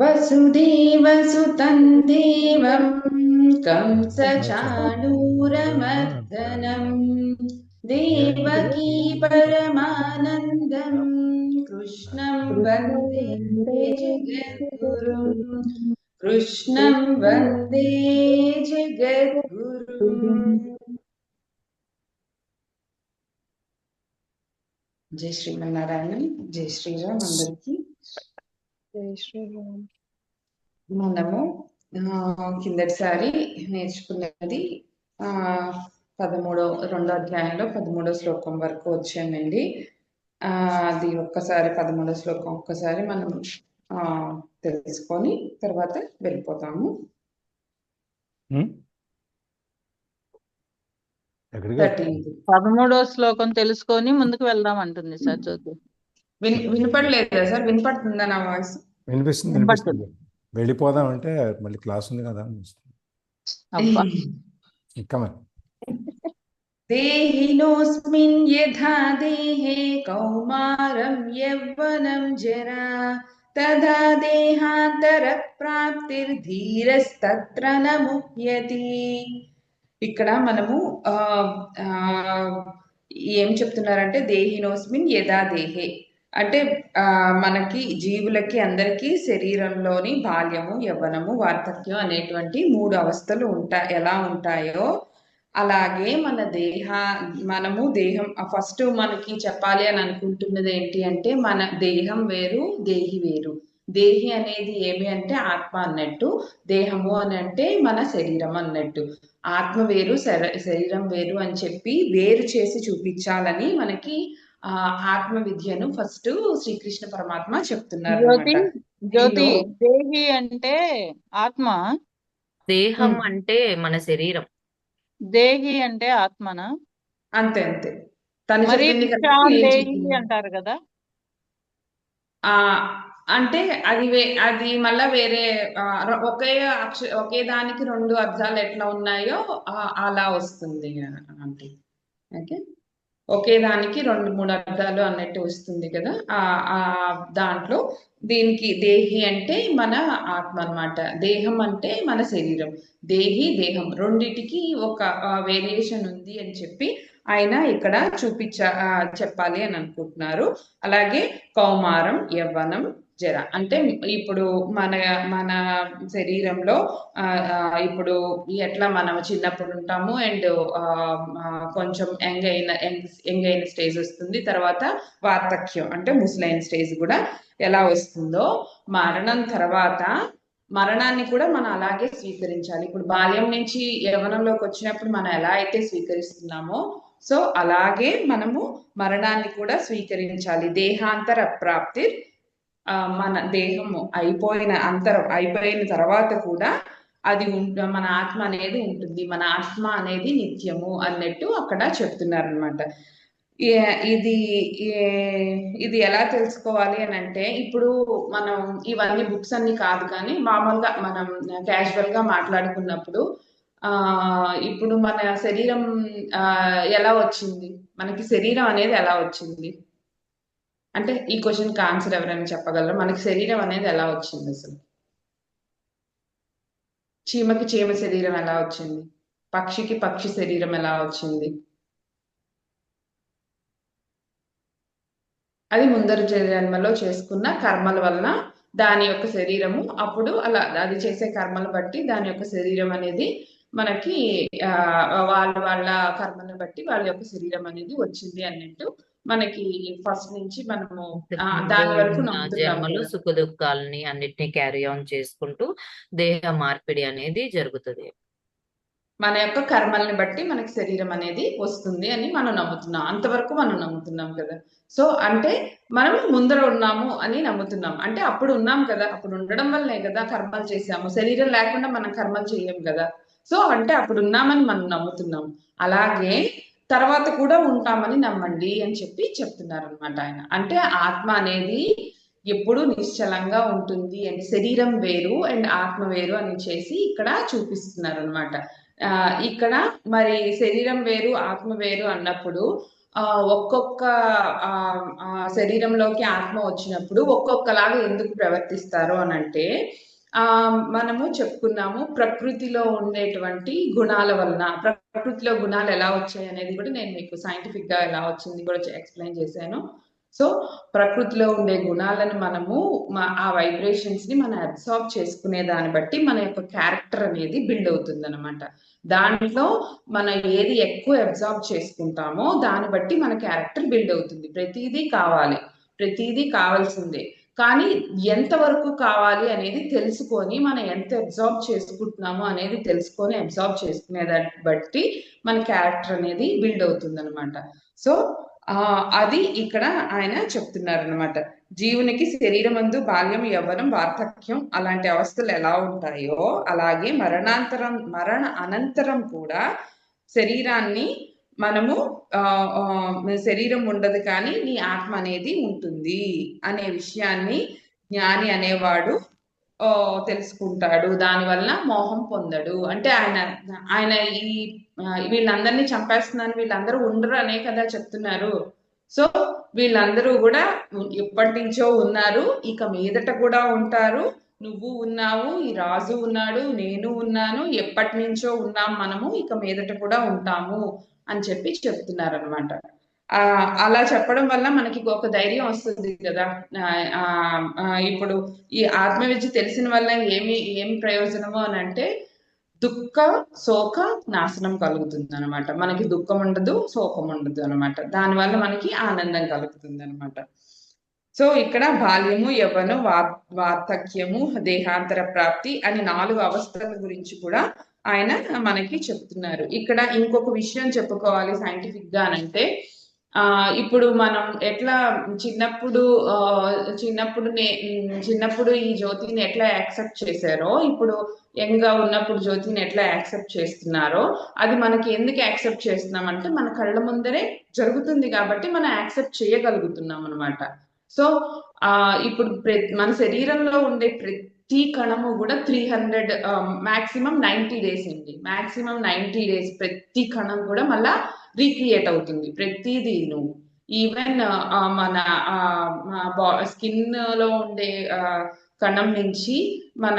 वसुदेवसुतं देवं कंसचाणूरमर्दनम् देवकी परमानन्दं कृष्णं वन्दे जगद्गुरुं कृष्णं वन्दे जगद्गुरुम्। जय श्रीमन्नारायण, जय श्रीराम అందరికీ। జై శ్రీరామ్. మనము కిందటిసారి నేర్చుకున్నది 2వ అధ్యాయంలో 13వ శ్లోకం వరకు వచ్చామండి. అది ఒక్కసారి 13వ శ్లోకం ఒక్కసారి మనం తెలుసుకొని తర్వాత వెళ్ళిపోతాము. 13వ శ్లోకం తెలుసుకొని ముందుకు వెళ్దాం అంటుంది సార్. చూద్దాం. వినపడలేదా సార్? వినపడుతుందా నా వాయిస్? వినిపిస్తుంది. వెళ్ళిపోదాం అంటే మళ్ళీ క్లాస్ ఉంది కదా. దేహినోస్మిన్ యథా దేహే కౌమారం యవ్వనం జరా తదా దేహాంతర ప్రాప్తిర్ధీరస్తత్ర న ముహ్యతి. ఇక్కడ మనము ఏం చెప్తున్నారంటే దేహినోస్మిన్ యథా దేహే అంటే మనకి జీవులకి అందరికీ శరీరంలోని బాల్యము, యవ్వనము, వార్ధక్యం అనేటువంటి 3 అవస్థలు ఎలా ఉంటాయో అలాగే మనము దేహం ఫస్ట్ మనకి చెప్పాలి అని అనుకుంటున్నది ఏంటి అంటే మన దేహం వేరు, దేహి వేరు. దేహి అనేది ఏమి అంటే ఆత్మ అన్నట్టు, దేహము అని అంటే మన శరీరం అన్నట్టు. ఆత్మ వేరు, శరీరం వేరు అని చెప్పి వేరు చేసి చూపించాలని మనకి ఆత్మ విద్యను ఫస్ట్ శ్రీకృష్ణ పరమాత్మ చెప్తున్నారు. జ్యోతి, దేహి అంటే ఆత్మ, దేహం అంటే మన శరీరం, దేహి అంటే ఆత్మనా? అంతే అంతే. తను దేహి అంటారు కదా. అంటే అది మళ్ళా వేరే ఒకే దానికి 2 అర్థాలు ఎట్లా ఉన్నాయో అలా వస్తుంది అంటే. ఓకే, ఒకే దానికి 2-3 అర్థాలు అన్నట్టు వస్తుంది కదా. దాంట్లో దీనికి దేహి అంటే మన ఆత్మ అన్నమాట, దేహం అంటే మన శరీరం. దేహి, దేహం రెండిటికి ఒక వేరియేషన్ ఉంది అని చెప్పి ఆయన ఇక్కడ చెప్పాలి అని అనుకుంటున్నారు. అలాగే కౌమారం, యవ్వనం, జర అంటే ఇప్పుడు మన శరీరంలో ఇప్పుడు ఎట్లా మనం చిన్నప్పుడు ఉంటాము అండ్ కొంచెం యంగ్ అయిన స్టేజ్ వస్తుంది, తర్వాత వార్ధక్యం అంటే ముసలైన స్టేజ్ కూడా ఎలా వస్తుందో మరణం తర్వాత మరణాన్ని కూడా మనం అలాగే స్వీకరించాలి. ఇప్పుడు బాల్యం నుంచి యవ్వనంలోకి వచ్చినప్పుడు మనం ఎలా అయితే స్వీకరిస్తున్నామో సో అలాగే మనము మరణాన్ని కూడా స్వీకరించాలి. దేహాంతర ప్రాప్తి, మన దేహము అయిపోయిన తర్వాత కూడా అది మన ఆత్మ అనేది ఉంటుంది, మన ఆత్మ అనేది నిత్యము అన్నట్టు అక్కడ చెప్తున్నారు అనమాట. ఇది ఎలా తెలుసుకోవాలి అని అంటే ఇప్పుడు మనం ఇవన్నీ బుక్స్ అన్ని కాదు కానీ మామూలుగా మనం క్యాజువల్ గా మాట్లాడుకున్నప్పుడు ఇప్పుడు మన శరీరం ఎలా వచ్చింది, మనకి శరీరం అనేది ఎలా వచ్చింది అంటే ఈ క్వశ్చన్కి ఆన్సర్ ఎవరైనా చెప్పగలరా? మనకి శరీరం అనేది ఎలా వచ్చింది అసలు? చీమకి చీమ శరీరం ఎలా వచ్చింది? పక్షికి పక్షి శరీరం ఎలా వచ్చింది? అది ముందర జన్మలో చేసుకున్న కర్మల వలన దాని యొక్క శరీరము, అప్పుడు అలా అది చేసే కర్మలు బట్టి దాని యొక్క శరీరం అనేది మనకి వాళ్ళ కర్మను బట్టి వాళ్ళ యొక్క శరీరం అనేది వచ్చింది అన్నట్టు మనకి ఫస్ట్ నుంచి మనము దాని వరకు జన్మలు సుఖ దుఃఖాలని అన్నిటినీ క్యారీ ఆన్ చేసుకుంటూ దేహ మార్పిడి అనేది జరుగుతుంది. మన యొక్క కర్మల్ని బట్టి మనకి శరీరం అనేది వస్తుంది అని మనం నమ్ముతున్నాం, అంతవరకు మనం నమ్ముతున్నాం కదా. సో అంటే మనం ముందర ఉన్నాము అని నమ్ముతున్నాం, అంటే అప్పుడు ఉన్నాం కదా, అప్పుడు ఉండడం వల్లనే కదా కర్మలు చేసాము. శరీరం లేకుండా మనం కర్మలు చేయం కదా. సో అంటే అప్పుడు ఉన్నామని మనం నమ్ముతున్నాం, అలాగే తర్వాత కూడా ఉంటామని నమ్మండి అని చెప్పి చెప్తున్నారు అనమాట ఆయన. అంటే ఆత్మ అనేది ఎప్పుడు నిశ్చలంగా ఉంటుంది అండ్ శరీరం వేరు అండ్ ఆత్మ వేరు అని చేసి ఇక్కడ చూపిస్తున్నారు అనమాట. ఇక్కడ మరి శరీరం వేరు ఆత్మ వేరు అన్నప్పుడు ఒక్కొక్క ఆ, ఆ, శరీరంలోకి ఆత్మ వచ్చినప్పుడు ఒక్కొక్కలాగా ఎందుకు ప్రవర్తిస్తారు అని అంటే ఆ మనము చెప్పుకున్నాము ప్రకృతిలో ఉండేటువంటి గుణాల వలన. ప్రకృతిలో గుణాలు ఎలా వచ్చాయి అనేది కూడా నేను మీకు సైంటిఫిక్ గా ఎలా వచ్చింది కూడా ఎక్స్ప్లెయిన్ చేశాను. సో ప్రకృతిలో ఉండే గుణాలను మనము ఆ వైబ్రేషన్స్ ని మనం అబ్సార్బ్ చేసుకునే దాన్ని బట్టి మన యొక్క క్యారెక్టర్ అనేది బిల్డ్ అవుతుంది అనమాట. దాంట్లో మనం ఏది ఎక్కువ అబ్సార్బ్ చేసుకుంటామో దాన్ని బట్టి మన క్యారెక్టర్ బిల్డ్ అవుతుంది. ప్రతిదీ కావాలి, ప్రతిదీ కావాల్సిందే, కానీ ఎంతవరకు కావాలి అనేది తెలుసుకొని మనం ఎంత అబ్సార్బ్ చేసుకుంటున్నామో అనేది తెలుసుకొని అబ్సార్బ్ చేసుకునే దాన్ని బట్టి మన క్యారెక్టర్ అనేది బిల్డ్ అవుతుంది అనమాట. సో అది ఇక్కడ ఆయన చెప్తున్నారు అనమాట. జీవునికి శరీరమందు బాల్యం, యవ్వనం, వార్ధక్యం అలాంటి అవస్థలు ఎలా ఉంటాయో అలాగే మరణ అనంతరం కూడా శరీరాన్ని మనము శరీరం ఉండదు కానీ నీ ఆత్మ అనేది ఉంటుంది అనే విషయాన్ని జ్ఞాని అనేవాడు తెలుసుకుంటాడు. దానివల్ల మోహం పొందడు. అంటే ఆయన ఈ వీళ్ళందరినీ చంపేస్తున్నాను, వీళ్ళందరూ ఉండరు అనే కదా చెప్తున్నారు. సో వీళ్ళందరూ కూడా ఎప్పటి నుంచో ఉన్నారు, ఇక మీదట కూడా ఉంటారు. నువ్వు ఉన్నావు, ఈ రాజు ఉన్నాడు, నేను ఉన్నాను, ఎప్పటి నుంచో ఉన్నాం మనము, ఇక మీదట కూడా ఉంటాము అని చెప్పి చెప్తున్నారు అనమాట. అలా చెప్పడం వల్ల మనకి ఒక ధైర్యం వస్తుంది కదా. ఇప్పుడు ఈ ఆత్మవిద్య తెలిసిన వల్ల ఏమి ప్రయోజనము అని అంటే దుఃఖ శోక నాశనం కలుగుతుంది అనమాట. మనకి దుఃఖం ఉండదు, శోకం ఉండదు అనమాట. దానివల్ల మనకి ఆనందం కలుగుతుంది అనమాట. సో ఇక్కడ బాల్యము, యవ్వనం, వార్ధక్యము, దేహాంతర ప్రాప్తి అని 4 అవస్థల గురించి కూడా ఆయన మనకి చెప్తున్నారు. ఇక్కడ ఇంకొక విషయం చెప్పుకోవాలి సైంటిఫిక్ గా అంటే ఇప్పుడు మనం ఎట్లా చిన్నప్పుడు ఈ జ్యోతిని ఎట్లా యాక్సెప్ట్ చేశారో, ఇప్పుడు యంగ్ గా ఉన్నప్పుడు జ్యోతిని ఎట్లా యాక్సెప్ట్ చేస్తున్నారో, అది మనకి ఎందుకు యాక్సెప్ట్ చేస్తున్నాం అంటే మన కళ్ళ ముందరే జరుగుతుంది కాబట్టి మనం యాక్సెప్ట్ చేయగలుగుతున్నాం అనమాట. సో ఇప్పుడు మన శరీరంలో ఉండే ప్రతి కణము కూడా 300 మాక్సిమం 90 డేస్ అండి. మాక్సిమం 90 డేస్ ప్రతి కణం కూడా మళ్ళా రీక్రియేట్ అవుతుంది. ప్రతిదీను ఈవెన్ మన స్కిన్ లో ఉండే కణం నుంచి మన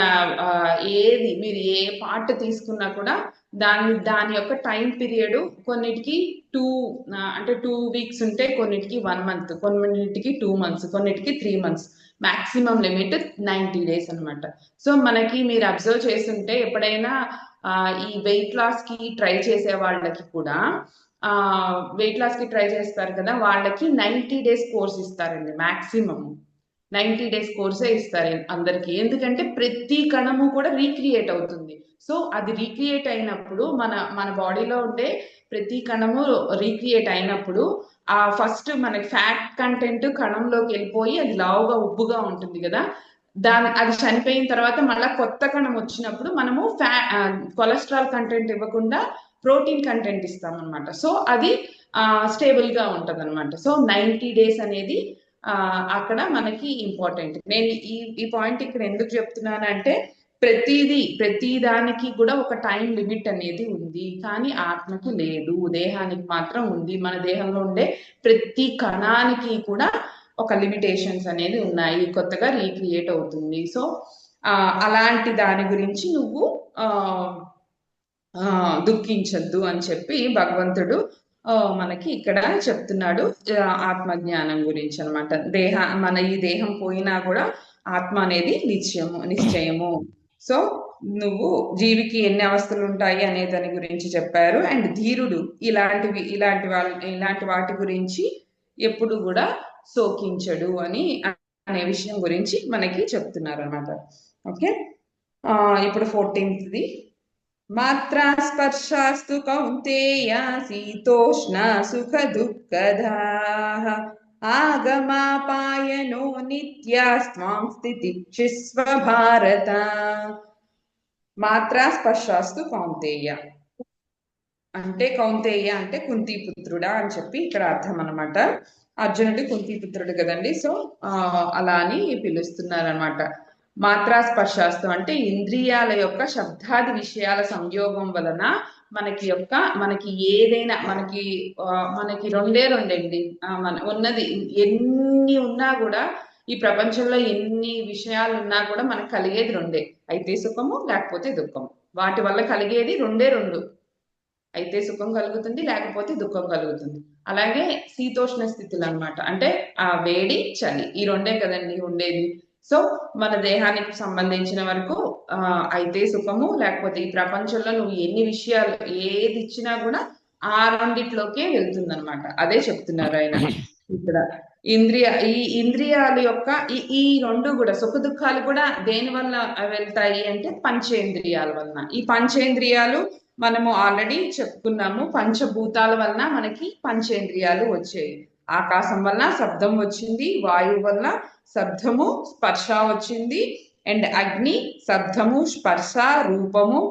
ఏది మీరు ఏ పార్ట్ తీసుకున్నా కూడా దాని యొక్క టైం పీరియడ్ కొన్నిటికి 2 వీక్స్ ఉంటే, కొన్నిటికి 1 మంత్, కొన్నిటికి 2 మంత్స్, కొన్నిటికి 3 మంత్స్. మాక్సిమం లిమిట్ 90 డేస్ అనమాట. సో మనకి మీరు అబ్జర్వ్ చేస్తుంటే ఎప్పుడైనా ఈ వెయిట్ లాస్ కి ట్రై చేసే వాళ్ళకి కూడా వెయిట్ లాస్ కి ట్రై చేస్తారు కదా, వాళ్ళకి 90 డేస్ కోర్స్ ఇస్తారండి. మాక్సిమం 90 డేస్ కోర్సే ఇస్తారు అందరికి. ఎందుకంటే ప్రతి కణము కూడా రీక్రియేట్ అవుతుంది. సో అది రీక్రియేట్ అయినప్పుడు మన బాడీలో ఉండే ప్రతి కణము రీక్రియేట్ అయినప్పుడు ఫస్ట్ మనకి ఫ్యాట్ కంటెంట్ కణంలోకి వెళ్ళిపోయి అది లావుగా ఉబ్బుగా ఉంటుంది కదా, అది చనిపోయిన తర్వాత మళ్ళీ కొత్త కణం వచ్చినప్పుడు మనము కొలెస్ట్రాల్ కంటెంట్ ఇవ్వకుండా ప్రోటీన్ కంటెంట్ ఇస్తాం అనమాట. సో అది స్టేబుల్ గా ఉంటది అనమాట. సో 90 డేస్ అనేది అక్కడ మనకి ఇంపార్టెంట్. నేను ఈ పాయింట్ ఇక్కడ ఎందుకు చెప్తున్నానంటే ప్రతి దానికి కూడా ఒక టైం లిమిట్ అనేది ఉంది, కానీ ఆత్మకి లేదు, దేహానికి మాత్రం ఉంది. మన దేహంలో ఉండే ప్రతి కణానికి కూడా ఒక లిమిటేషన్స్ అనేది ఉన్నాయి, కొత్తగా రీక్రియేట్ అవుతుంది. సో అలాంటి దాని గురించి నువ్వు దుఃఖించద్దు అని చెప్పి భగవంతుడు మనకి ఇక్కడ చెప్తున్నాడు ఆత్మజ్ఞానం గురించి అనమాట. మన ఈ దేహం పోయినా కూడా ఆత్మ అనేది నిశ్చయము. సో నువ్వు జీవికి ఎన్ని అవస్థలు ఉంటాయి అనే దాని గురించి చెప్పారు. అండ్ ధీరుడు ఇలాంటి వాటి గురించి ఎప్పుడు కూడా శోకించడు అనే విషయం గురించి మనకి చెప్తున్నారు అనమాట. ఓకే, ఇప్పుడు 14th మాత్రా స్పర్శాస్తు కౌంతేయ శీతోష్ణ సుఖ దుఃఖదాః ఆగమాపాయనో నిత్యాస్త్వాం స్థితిక్షిస్వ భారత. మాత్రా స్పర్శాస్తు కౌంతేయ అంటే కుంతీపుత్రుడా అని చెప్పి ఇక్కడ అర్థం అనమాట. అర్జునుడు కుంతీపుత్రుడు కదండి. సో అలా అని పిలుస్తున్నారు అనమాట. మాత్రా స్పర్శాస్తు అంటే ఇంద్రియాల యొక్క శబ్దాది విషయాల సంయోగం వలన మనకి ఏదైనా మనకి రెండే రెండండి. మన ఉన్నది ఎన్ని ఉన్నా కూడా, ఈ ప్రపంచంలో ఎన్ని విషయాలు ఉన్నా కూడా మనకు కలిగేది రెండే. అయితే సుఖము లేకపోతే దుఃఖము. వాటి వల్ల కలిగేది రెండే రెండు. అయితే సుఖం కలుగుతుంది, లేకపోతే దుఃఖం కలుగుతుంది. అలాగే శీతోష్ణ స్థితులు అన్నమాట. అంటే ఆ వేడి చలి ఈ రెండే కదండి ఉండేది. సో మన దేహానికి సంబంధించిన వరకు అయితే సుఖము, లేకపోతే ఈ ప్రపంచంలో నువ్వు ఎన్ని విషయాలు ఏది ఇచ్చినా కూడా ఆ రెండిట్లోకే వెళ్తుంది అనమాట. అదే చెప్తున్నారు ఆయన ఇక్కడ. ఈ ఇంద్రియాల యొక్క ఈ రెండు కూడా, సుఖ దుఃఖాలు కూడా దేని వల్ల వెళ్తాయి అంటే పంచేంద్రియాల వలన. ఈ పంచేంద్రియాలు మనము ఆల్రెడీ చెప్పుకున్నాము. పంచభూతాల వలన మనకి పంచేంద్రియాలు వచ్చాయి. ఆకాశం వలన శబ్దం వచ్చింది, వాయువు వల్ల శబ్దము స్పర్శ వచ్చింది, అండ్ అగ్ని శబ్దము స్పర్శ రూపము,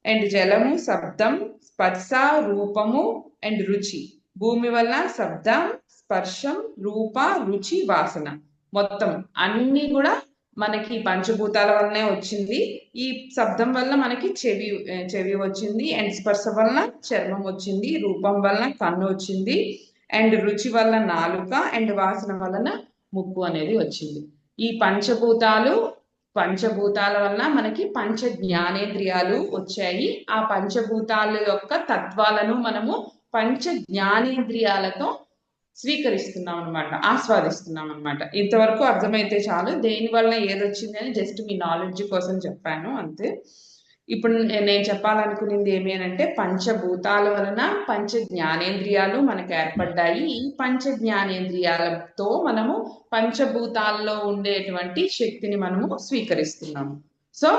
అండ్ జలము శబ్దం స్పర్శ రూపము అండ్ రుచి. భూమి వల్ల శబ్దం స్పర్శం రూప రుచి వాసన. మొత్తం అన్ని కూడా మనకి పంచభూతాల వల్లనే వచ్చింది. ఈ శబ్దం వల్ల మనకి చెవి వచ్చింది, అండ్ స్పర్శ వలన చర్మం వచ్చింది, రూపం వలన కన్ను వచ్చింది, అండ్ రుచి వల్ల నాలుక, అండ్ వాసన వలన ముక్కు అనేది వచ్చింది. ఈ పంచభూతాల వలన మనకి పంచ జ్ఞానేంద్రియాలు వచ్చాయి. ఆ పంచభూతాల యొక్క తత్వాలను మనము పంచ జ్ఞానేంద్రియాలతో స్వీకరిస్తున్నాం అనమాట, ఆస్వాదిస్తున్నాం అనమాట. ఇంతవరకు అర్థమైతే చాలు. దేని వల్ల ఏదొచ్చింది అని జస్ట్ మీ నాలెడ్జ్ కోసం చెప్పాను అంతే. ఇప్పుడు నేను చెప్పాలనుకునేది ఏమి అంటే, పంచభూతాల వలన పంచ జ్ఞానేంద్రియాలు మనకు ఏర్పడ్డాయి. ఈ పంచ జ్ఞానేంద్రియాలతో మనము పంచభూతాల్లో ఉండేటువంటి శక్తిని మనము స్వీకరిస్తున్నాము. సో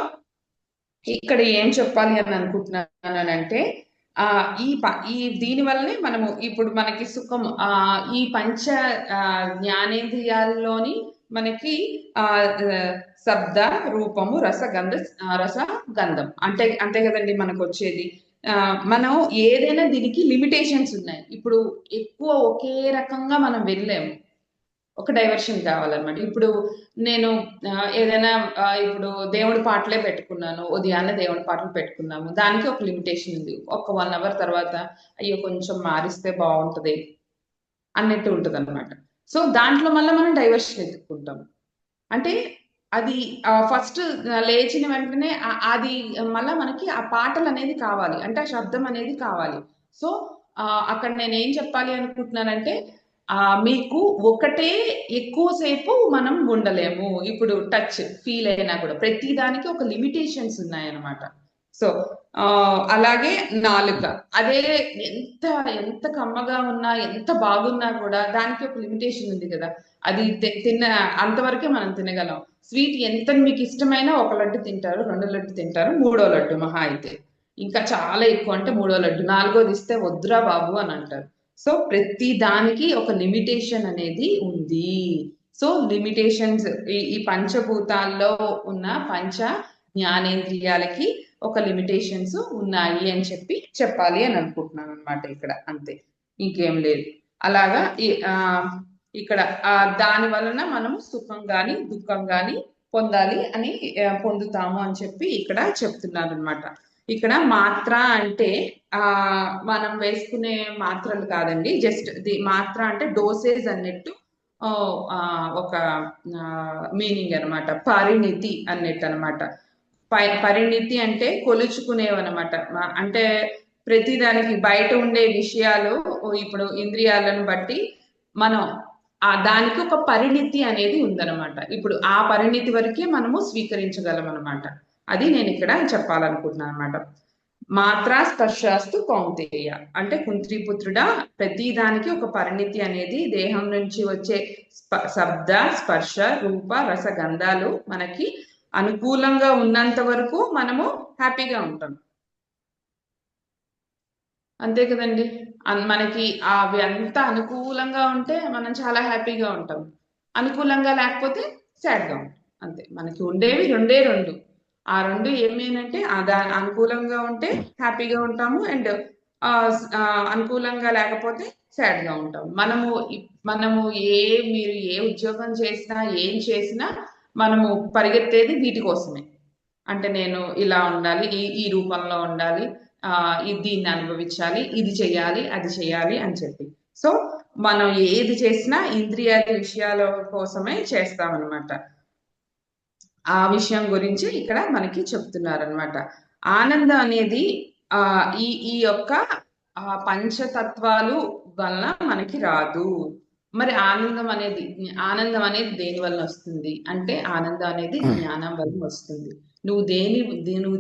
ఇక్కడ ఏం చెప్పాలి అని అనుకుంటున్నానంటే, ఈ దీని వల్లనే మనము ఇప్పుడు మనకి సుఖం ఈ పంచ జ్ఞానేంద్రియాల్లోని మనకి శబ్ద రూపము రసగంధం అంతే కదండి మనకు వచ్చేది. మనం ఏదైనా దీనికి లిమిటేషన్స్ ఉన్నాయి. ఇప్పుడు ఎక్కువ ఒకే రకంగా మనం వెళ్ళలేము, ఒక డైవర్షన్ కావాలన్నమాట. ఇప్పుడు నేను ఏదైనా ఇప్పుడు దేవుడి పాటలే పెట్టుకున్నాను, ఉదయాన్నే దేవుడి పాటలు పెట్టుకున్నాము, దానికి ఒక లిమిటేషన్ ఉంది. ఒక 1 hour తర్వాత అయ్యో కొంచెం మారిస్తే బాగుంటది అన్నట్టు ఉంటుంది అనమాట. సో దాంట్లో మళ్ళీ మనం డైవర్షన్ ఎత్తుకుంటాం. అంటే అది ఫస్ట్ లేచిన వెంటనే అది మళ్ళీ మనకి ఆ పాటలు అనేది కావాలి, అంటే ఆ శబ్దం అనేది కావాలి. సో అక్కడ నేను ఏం చెప్పాలి అనుకుంటున్నానంటే, మీకు ఒకటే ఎక్కువసేపు మనం ఉండలేము. ఇప్పుడు టచ్ ఫీల్ అయినా కూడా ప్రతి దానికి ఒక లిమిటేషన్స్ ఉన్నాయన్నమాట. సో అలాగే నాలుక, అదే ఎంత కమ్మగా ఉన్నా ఎంత బాగున్నా కూడా దానికి ఒక లిమిటేషన్ ఉంది కదా. అది తిన్న అంతవరకే మనం తినగలం. స్వీట్ ఎంత మీకు ఇష్టమైనా 1 లడ్డు తింటారు, 2 లడ్డు తింటారు, 3వ లడ్డు మహా అయితే. ఇంకా చాలా ఎక్కువ అంటే 3వ లడ్డు, 4వది ఇస్తే వద్దురా బాబు అని అంటారు. సో ప్రతి దానికి ఒక లిమిటేషన్ అనేది ఉంది. సో లిమిటేషన్స్ ఈ పంచభూతాల్లో ఉన్న పంచ జ్ఞానేంద్రియాలకి ఒక లిమిటేషన్స్ ఉన్నాయి అని చెప్పాలి అని అనుకుంటున్నాను అనమాట ఇక్కడ. అంతే, ఇంకేం లేదు. అలాగా ఇక్కడ దాని వలన మనము సుఖం గాని దుఃఖం గాని పొందుతాము అని చెప్పి ఇక్కడ చెప్తున్నారు అనమాట. ఇక్కడ మాత్ర అంటే మనం వేసుకునే మాత్రలు కాదండి, జస్ట్ మాత్ర అంటే డోసేజ్ అన్నట్టు ఒక మీనింగ్ అనమాట. పరిణితి అన్నట్టు అనమాట. పరిణితి అంటే కొలుచుకునేవన్నమాట. అంటే ప్రతిదానికి బయట ఉండే విషయాలు ఇప్పుడు ఇంద్రియాలను బట్టి మనం దానికి ఒక పరిణితి అనేది ఉందన్నమాట. ఇప్పుడు ఆ పరిణితి వరకే మనము స్వీకరించగలం అనమాట. అది నేను ఇక్కడ చెప్పాలనుకుంటున్నాను అనమాట. మాత్రా స్పర్శాస్తు కౌంతేయ అంటే, కుంత్రిపుత్రుడా, ప్రతి దానికి ఒక పరిణితి అనేది, దేహం నుంచి వచ్చే శబ్ద స్పర్శ రూప రసగంధాలు మనకి అనుకూలంగా ఉన్నంత వరకు మనము హ్యాపీగా ఉంటాం. అంతే కదండి. మనకి అవి అంత అనుకూలంగా ఉంటే మనం చాలా హ్యాపీగా ఉంటాం, అనుకూలంగా లేకపోతే సాడ్గా ఉంటాం. అంతే, మనకి ఉండేవి రెండే రెండు. ఆ రెండు ఏమేనంటే అనుకూలంగా ఉంటే హ్యాపీగా ఉంటాము, అండ్ అనుకూలంగా లేకపోతే సాడ్గా ఉంటాం. మనము మీరు ఏ ఉద్యోగం చేసినా ఏం చేసినా మనము పరిగెత్తేది వీటి కోసమే. అంటే నేను ఇలా ఉండాలి, ఈ రూపంలో ఉండాలి, దీన్ని అనుభవించాలి, ఇది చేయాలి, అది చేయాలి అని చెప్పి. సో మనం ఏది చేసినా ఇంద్రియాల విషయాల కోసమే చేస్తామన్నమాట. ఆ విషయం గురించి ఇక్కడ మనకి చెప్తున్నారనమాట. ఆనందం అనేది ఈ యొక్క పంచతత్వాలు వలన మనకి రాదు. మరి ఆనందం అనేది దేని వలన వస్తుంది అంటే, ఆనందం అనేది జ్ఞానం వలన వస్తుంది. నువ్వు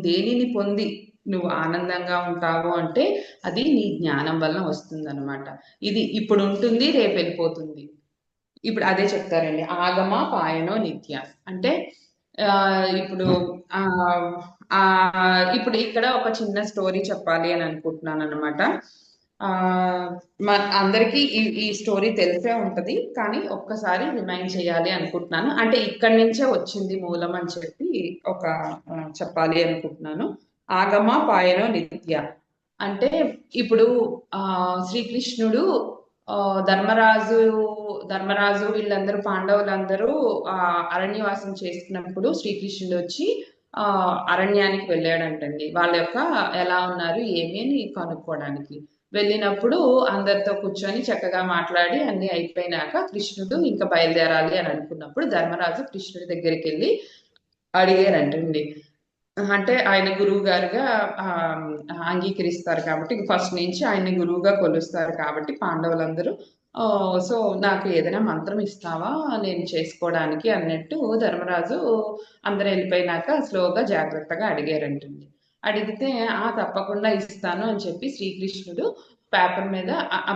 దేనిని పొంది నువ్వు ఆనందంగా ఉంటావు అంటే అది నీ జ్ఞానం వలన వస్తుంది అనమాట. ఇది ఇప్పుడు ఉంటుంది, రేపు వెళ్ళిపోతుంది. ఇప్పుడు అదే చెప్తారండి, ఆగమ పాయనో నిత్య అంటే ఇప్పుడు ఇప్పుడు ఇక్కడ ఒక చిన్న స్టోరీ చెప్పాలి అని అనుకుంటున్నాను అనమాట. అందరికీ ఈ స్టోరీ తెలిసే ఉంటది, కానీ ఒక్కసారి రిమైండ్ చేయాలి అనుకుంటున్నాను. అంటే ఇక్కడి నుంచే వచ్చింది మూలం అని చెప్పి చెప్పాలి అనుకుంటున్నాను. ఆగమ పాయనో నిత్య అంటే ఇప్పుడు శ్రీకృష్ణుడు ధర్మరాజు వీళ్ళందరూ పాండవులందరూ అరణ్యవాసం చేస్తున్నప్పుడు శ్రీకృష్ణుడు వచ్చి అరణ్యానికి వెళ్ళాడంటండి. వాళ్ళ యొక్క ఎలా ఉన్నారు ఏమి అని కనుక్కోవడానికి వెళ్ళినప్పుడు అందరితో కూర్చొని చక్కగా మాట్లాడి అన్ని అయిపోయినాక కృష్ణుడు ఇంకా బయలుదేరాలి అని అనుకున్నప్పుడు ధర్మరాజు కృష్ణుడి దగ్గరికి వెళ్ళి అడిగారంటండి. అంటే ఆయన గురువు గారుగా అంగీకరిస్తారు కాబట్టి, ఫస్ట్ నుంచి ఆయన్ని గురువుగా కొలుస్తారు కాబట్టి పాండవులందరూ సో నాకు ఏదైనా మంత్రం ఇస్తావా నేను చేసుకోవడానికి అన్నట్టు ధర్మరాజు అందరూ వెళ్ళిపోయినాక స్లోగా జాగ్రత్తగా అడిగారంటండి. అడిగితే తప్పకుండా ఇస్తాను అని చెప్పి శ్రీకృష్ణుడు పేపర్ మీద,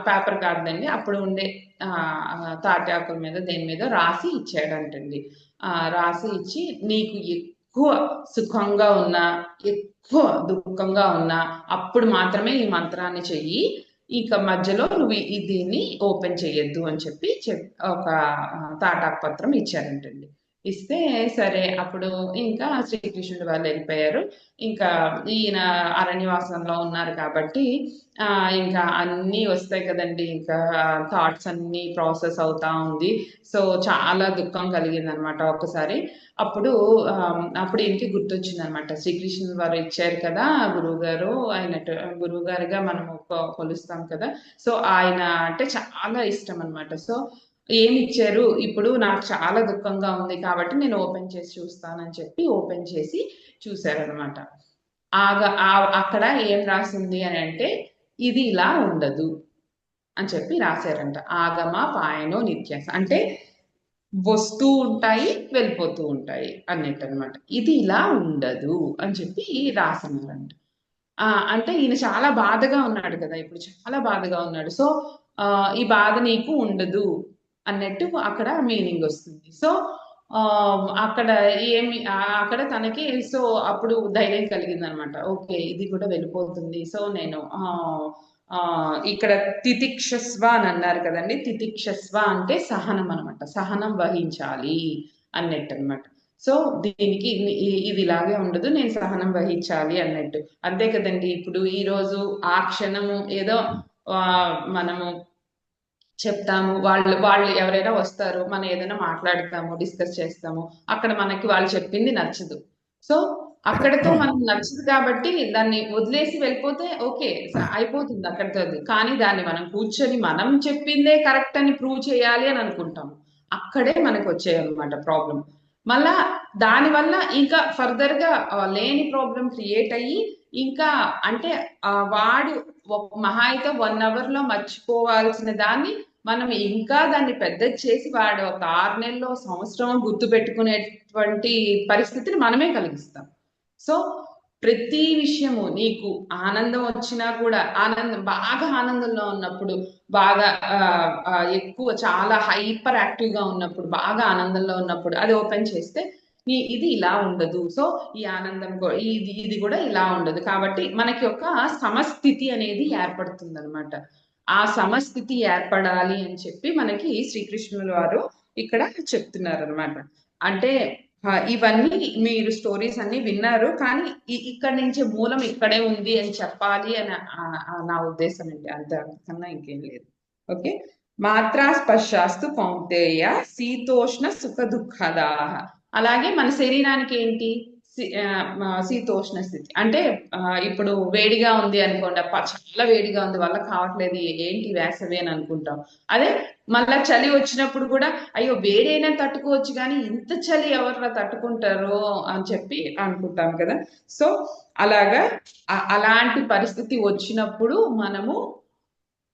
పేపర్ కాదండి అప్పుడు ఉండే తాటాకుల మీద దేని మీద రాసి ఇచ్చాడంటండి. రాసి ఇచ్చి నీకు ఎక్కువ సుఖంగా ఉన్నా ఎక్కువ దుఃఖంగా ఉన్నా అప్పుడు మాత్రమే ఈ మంత్రాన్ని చెయ్యి, ఇక మధ్యలో నువ్వు దీన్ని ఓపెన్ చేయొద్దు అని చెప్పి ఒక తాటాకు పత్రం ఇచ్చారంటండి. ఇస్తే సరే అప్పుడు ఇంకా శ్రీకృష్ణుడు వాళ్ళు వెళ్ళిపోయారు. ఇంకా ఈయన అరణ్యవాసంలో ఉన్నారు కాబట్టి ఇంకా అన్నీ వస్తాయి కదండి, ఇంకా థాట్స్ అన్నీ ప్రాసెస్ అవుతా ఉంది. సో చాలా దుఃఖం కలిగింది అనమాట ఒక్కసారి. అప్పుడు ఈయనకి గుర్తొచ్చింది అనమాట, శ్రీకృష్ణుడు వారు ఇచ్చారు కదా గురువు గారిగా మనము కొలుస్తాం కదా, సో ఆయన అంటే చాలా ఇష్టం అనమాట. సో ఏమి ఇచ్చారు, ఇప్పుడు నాకు చాలా దుఃఖంగా ఉంది కాబట్టి నేను ఓపెన్ చేసి చూస్తానని చెప్పి ఓపెన్ చేసి చూశారనమాట. అక్కడ ఏం రాసింది అని అంటే, ఇది ఇలా ఉండదు అని చెప్పి రాశారంట. ఆగమ పాయనో నిత్యాస అంటే వస్తూ ఉంటాయి వెళ్ళిపోతూ ఉంటాయి అన్నట్టు అనమాట. ఇది ఇలా ఉండదు అని చెప్పి రాసన్నారంట. అంటే ఈయన చాలా బాధగా ఉన్నాడు కదా, ఇప్పుడు చాలా బాధగా ఉన్నాడు. సో ఈ బాధ నీకు ఉండదు అన్నట్టు అక్కడ మీనింగ్ వస్తుంది. సో అక్కడ తనకి సో అప్పుడు ధైర్యం కలిగింది అనమాట. ఓకే ఇది కూడా వెళ్ళిపోతుంది. సో నేను ఇక్కడ తితిక్షస్వ అని అన్నారు కదండి, తితిక్షస్వ అంటే సహనం అనమాట, సహనం వహించాలి అన్నట్టు అనమాట. సో దీనికి ఇది ఇలాగే ఉండదు, నేను సహనం వహించాలి అన్నట్టు. అంతే కదండి, ఇప్పుడు ఈ రోజు ఆ క్షణము ఏదో మనము చెప్తాము, వాళ్ళు ఎవరైనా వస్తారు, మనం ఏదైనా మాట్లాడతాము, డిస్కస్ చేస్తాము, అక్కడ మనకి వాళ్ళు చెప్పింది నచ్చదు. సో అక్కడతో మనకు నచ్చదు కాబట్టి దాన్ని వదిలేసి వెళ్ళిపోతే ఓకే అయిపోతుంది అక్కడితో. కానీ దాన్ని మనం కూర్చొని మనం చెప్పిందే కరెక్ట్ అని ప్రూవ్ చేయాలి అని అనుకుంటాము, అక్కడే మనకు వచ్చేయన్నమాట ప్రాబ్లం. మళ్ళా దానివల్ల ఇంకా ఫర్దర్ గా లేని ప్రాబ్లం క్రియేట్ అయ్యి ఇంకా అంటే వాడు మహా అయితే 1 hour లో మర్చిపోవాల్సిన దాన్ని మనం ఇంకా దాన్ని పెద్ద చేసి వాడు ఒక 6 నెలల్లో సంవత్సరం గుర్తు పెట్టుకునేటువంటి పరిస్థితిని మనమే కలిగిస్తాం. సో ప్రతి విషయము నీకు ఆనందం వచ్చినా కూడా, బాగా ఆనందంలో ఉన్నప్పుడు, బాగా ఎక్కువ చాలా హైపర్ యాక్టివ్ గా ఉన్నప్పుడు, బాగా ఆనందంలో ఉన్నప్పుడు అది ఓపెన్ చేస్తే ఇది ఇలా ఉండదు. సో ఈ ఆనందం ఇది కూడా ఇలా ఉండదు. కాబట్టి మనకి ఒక సమస్థితి అనేది ఏర్పడుతుంది అనమాట. ఆ సమస్థితి ఏర్పడాలి అని చెప్పి మనకి శ్రీకృష్ణుల వారు ఇక్కడ చెప్తున్నారు అనమాట. అంటే ఇవన్నీ మీరు స్టోరీస్ అన్ని విన్నారు, కానీ ఇక్కడి నుంచి మూలం ఇక్కడే ఉంది అని చెప్పాలి అని నా ఉద్దేశం అండి, అంతకన్నా ఇంకేం లేదు. ఓకే, మాత్రా స్పర్శాస్తు కౌంతేయ శీతోష్ణ సుఖ దుఃఖదా. అలాగే మన శరీరానికి ఏంటి, శీతోష్ణ స్థితి అంటే ఇప్పుడు వేడిగా ఉంది అనుకోండి, అప్ప చాలా వేడిగా ఉంది వల్ల కావట్లేదు, ఏంటి వేసవి అని అనుకుంటాం. అదే మళ్ళా చలి వచ్చినప్పుడు కూడా అయ్యో వేడైనా తట్టుకోవచ్చు కానీ ఇంత చలి ఎవరు తట్టుకుంటారో అని చెప్పి అనుకుంటాం కదా. సో అలాగా అలాంటి పరిస్థితి వచ్చినప్పుడు మనము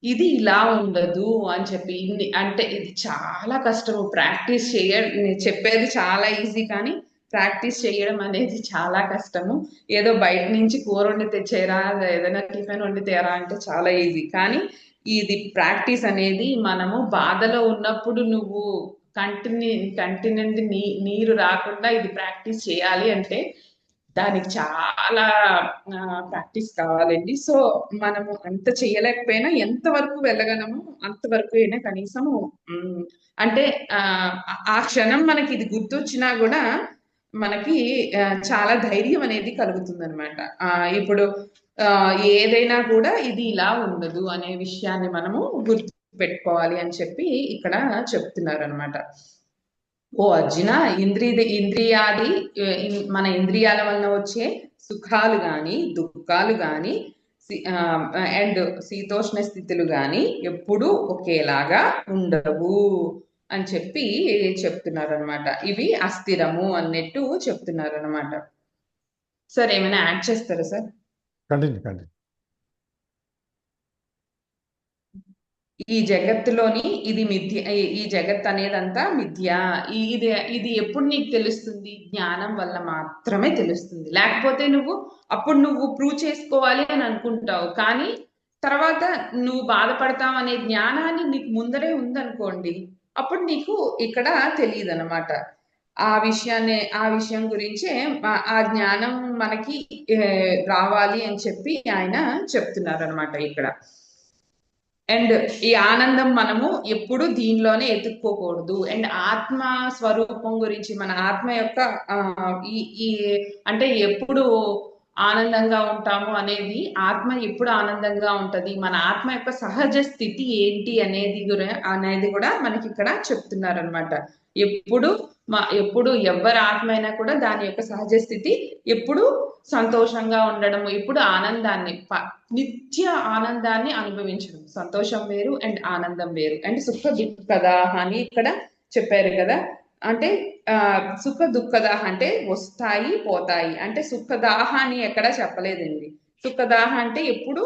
ఇది ఇలా ఉండదు అని చెప్పి అంటే ఇది చాలా కష్టము ప్రాక్టీస్ చెప్పేది చాలా ఈజీ కానీ ప్రాక్టీస్ చేయడం అనేది చాలా కష్టము. ఏదో బయట నుంచి కూర వండి తెచ్చేరా, ఏదైనా టిఫిన్ వండి తేరా అంటే చాలా ఈజీ, కానీ ఇది ప్రాక్టీస్ అనేది మనము బాధలో ఉన్నప్పుడు నువ్వు కంటి నుండి నీరు రాకుండా ఇది ప్రాక్టీస్ చేయాలి అంటే దానికి చాలా ప్రాక్టీస్ కావాలండి. సో మనము అంత చేయలేకపోయినా ఎంతవరకు వెళ్ళగలము అంతవరకు అయినా కనీసము అంటే ఆ క్షణం మనకి ఇది గుర్తొచ్చినా కూడా మనకి చాలా ధైర్యం అనేది కలుగుతుంది అనమాట. ఇప్పుడు ఏదైనా కూడా ఇది ఇలా ఉండదు అనే విషయాన్ని మనము గుర్తు పెట్టుకోవాలి అని చెప్పి ఇక్కడ చెప్తున్నారు అనమాట. ఓ అర్జున, ఇంద్రియాది మన ఇంద్రియాల వలన వచ్చే సుఖాలు గాని దుఃఖాలు గాని అండ్ శీతోష్ణ స్థితులు గాని ఎప్పుడు ఒకేలాగా ఉండవు అని చెప్పి చెప్తున్నారు అనమాట. ఇవి అస్థిరము అన్నట్టు చెప్తున్నారు అనమాట. సార్ ఏమైనా యాడ్ చేస్తారా సార్? కంటిన్యూ. ఈ జగత్తులోని ఇది మిథ్య, ఈ జగత్ అనేదంతా మిథ్య. ఇది ఎప్పుడు నీకు తెలుస్తుంది? జ్ఞానం వల్ల మాత్రమే తెలుస్తుంది. లేకపోతే అప్పుడు నువ్వు ప్రూవ్ చేసుకోవాలి అని అనుకుంటావు, కానీ తర్వాత నువ్వు బాధపడతావు అనే జ్ఞానాన్ని నీకు ముందరే ఉందనుకోండి, అప్పుడు నీకు ఇక్కడ తెలియదు అనమాట. ఆ విషయం గురించే ఆ జ్ఞానం మనకి రావాలి అని చెప్పి ఆయన చెప్తున్నారు అనమాట ఇక్కడ. అండ్ ఈ ఆనందం మనము ఎప్పుడు దీనిలోనే ఎత్తుక్కోకూడదు. అండ్ ఆత్మ స్వరూపం గురించి, మన ఆత్మ యొక్క ఈ అంటే ఎప్పుడు ఆనందంగా ఉంటాము అనేది, ఆత్మ ఎప్పుడు ఆనందంగా ఉంటది, మన ఆత్మ యొక్క సహజ స్థితి ఏంటి అనేది కూడా మనకి ఇక్కడ చెప్తున్నారు అనమాట. ఎప్పుడు ఎవరి ఆత్మ అయినా కూడా దాని యొక్క సహజ స్థితి ఎప్పుడు సంతోషంగా ఉండడం, ఎప్పుడు ఆనందాన్ని, నిత్య ఆనందాన్ని అనుభవించడం. సంతోషం వేరు అండ్ ఆనందం వేరు. అండ్ సుఖ దుఃఖదాహ అని ఇక్కడ చెప్పారు కదా. అంటే సుఖ దుఃఖదాహ అంటే వస్తాయి పోతాయి, అంటే సుఖదాహ అని ఎక్కడా చెప్పలేదండి. సుఖదాహ అంటే ఎప్పుడు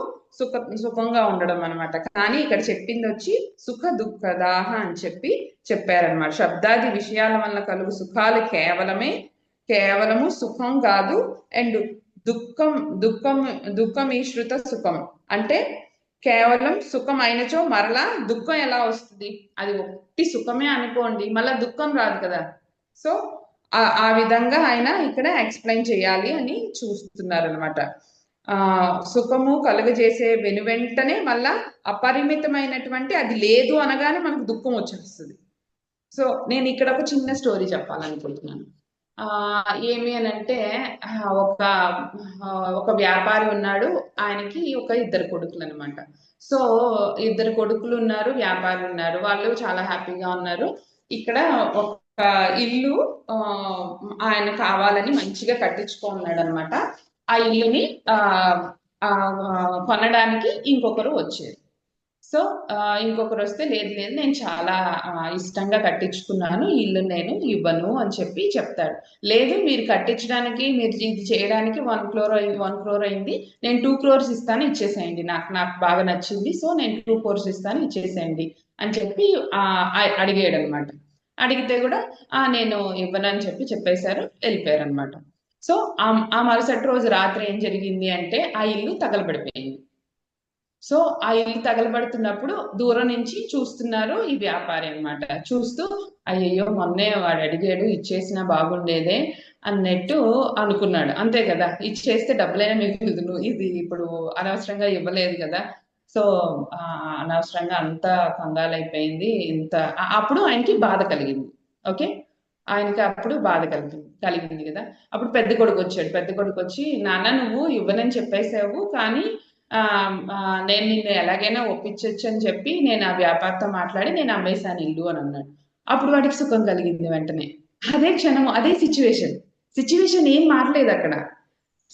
సుఖంగా ఉండడం అనమాట. కానీ ఇక్కడ చెప్పింది వచ్చి సుఖ దుఃఖదాహ అని చెప్పి చెప్పారనమాట. శబ్దాది విషయాల వల్ల కలుగు సుఖాలు కేవలము సుఖం కాదు. అండ్ దుఃఖమీశ్రుత సుఖం అంటే కేవలం సుఖం అయినచో మరలా దుఃఖం ఎలా వస్తుంది? అది ఒట్టి సుఖమే అనుకోండి, మళ్ళా దుఃఖం రాదు కదా. సో ఆ విధంగా ఆయన ఇక్కడ ఎక్స్ప్లెయిన్ చేయాలి అని చూస్తున్నారు అనమాట. సుఖము కలుగజేసే వెనువెంటనే మళ్ళా అపరిమితమైనటువంటి అది లేదు అనగానే మనకు దుఃఖం వచ్చేస్తుంది. సో నేను ఇక్కడ ఒక చిన్న స్టోరీ చెప్పాలనుకుంటున్నాను. ఏమి అని అంటే ఒక వ్యాపారి ఉన్నాడు, ఆయనకి ఇద్దరు కొడుకులు అనమాట. సో ఇద్దరు కొడుకులు ఉన్నారు, వ్యాపారి ఉన్నారు, వాళ్ళు చాలా హ్యాపీగా ఉన్నారు. ఇక్కడ ఒక ఇల్లు ఆయన కావాలని మంచిగా కట్టించుకున్నాడు అనమాట. ఆ ఇల్లుని కొనడానికి ఇంకొకరు వచ్చారు. సో ఇంకొకరు వస్తే లేదు నేను చాలా ఇష్టంగా కట్టించుకున్నాను, ఇల్లు నేను ఇవ్వను అని చెప్పి చెప్తాడు. లేదు, మీరు కట్టించడానికి, మీరు ఇది చేయడానికి 1 crore అయింది, నేను 2 crores ఇస్తాను, ఇచ్చేసేయండి, నాకు బాగా నచ్చింది, సో నేను 2 crores ఇస్తాను, ఇచ్చేసేయండి అని చెప్పి అడిగాడు అనమాట. అడిగితే కూడా నేను ఇవ్వనని చెప్పేశారు, వెళ్ళిపోయారు అనమాట. సో ఆ మరుసటి రోజు రాత్రి ఏం జరిగింది అంటే ఆ ఇల్లు తగలబడిపోయింది. సో ఆ ఇల్లు తగలబడుతున్నప్పుడు దూరం నుంచి చూస్తున్నారు ఈ వ్యాపారి అనమాట. చూస్తూ అయ్యయ్యో మొన్నే వాడు అడిగాడు, ఇచ్చేసినా బాగుండేదే అన్నట్టు అనుకున్నాడు. అంతే కదా, ఇచ్చేస్తే డబ్బులైనా మిగులుదును, ఇది ఇప్పుడు అనవసరంగా ఇవ్వలేదు కదా. సో అనవసరంగా అంత కంగాలైపోయింది. అప్పుడు ఆయనకి బాధ కలిగింది. ఓకే, ఆయనకి అప్పుడు బాధ కలిగింది కదా. అప్పుడు పెద్ద కొడుకు వచ్చాడు. పెద్ద కొడుకు వచ్చి, నాన్న నువ్వు ఇవ్వనని చెప్పేసావు, కానీ నేను నిన్ను ఎలాగైనా ఒప్పించవచ్చు అని చెప్పి నేను ఆ వ్యాపారితో మాట్లాడి నేను అమ్మేశాను ఇల్లు అని అన్నాడు. అప్పుడు వాడికి సుఖం కలిగింది వెంటనే. అదే క్షణము, అదే సిచ్యువేషన్. సిచ్యువేషన్ ఏం మారలేదు అక్కడ.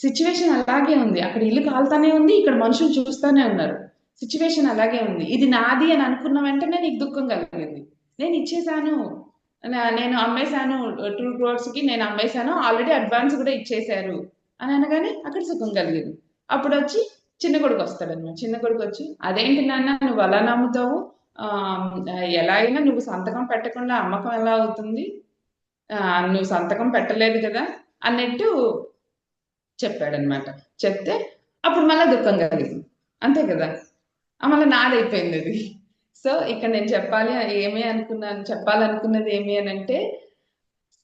సిచ్యువేషన్ అలాగే ఉంది. అక్కడ ఇల్లు కాలుతానే ఉంది, ఇక్కడ మనుషులు చూస్తానే ఉన్నారు. సిచ్యువేషన్ అలాగే ఉంది. ఇది నాది అని అనుకున్న వెంటనే నీకు దుఃఖం కలిగింది. నేను ఇచ్చేసాను, నేను అమ్మేశాను, 2 crores కి నేను అమ్మేశాను, ఆల్రెడీ అడ్వాన్స్ కూడా ఇచ్చేశారు అని అనగానే అక్కడ సుఖం కలిగింది. అప్పుడు వచ్చి చిన్న కొడుకు వస్తాడన్నమాట. చిన్న కొడుకు వచ్చి, అదేంటి నాన్న నువ్వు అలా నమ్ముతావు, ఎలా అయినా నువ్వు సంతకం పెట్టకుండా అమ్మకం ఎలా అవుతుంది, నువ్వు సంతకం పెట్టలేదు కదా అన్నట్టు చెప్పాడనమాట. చెప్తే అప్పుడు మళ్ళీ దుఃఖం కలిగింది. అంతే కదా, మళ్ళీ నాదైపోయింది అది. సో ఇక్కడ నేను చెప్పాలనుకున్నది ఏమి అని అంటే,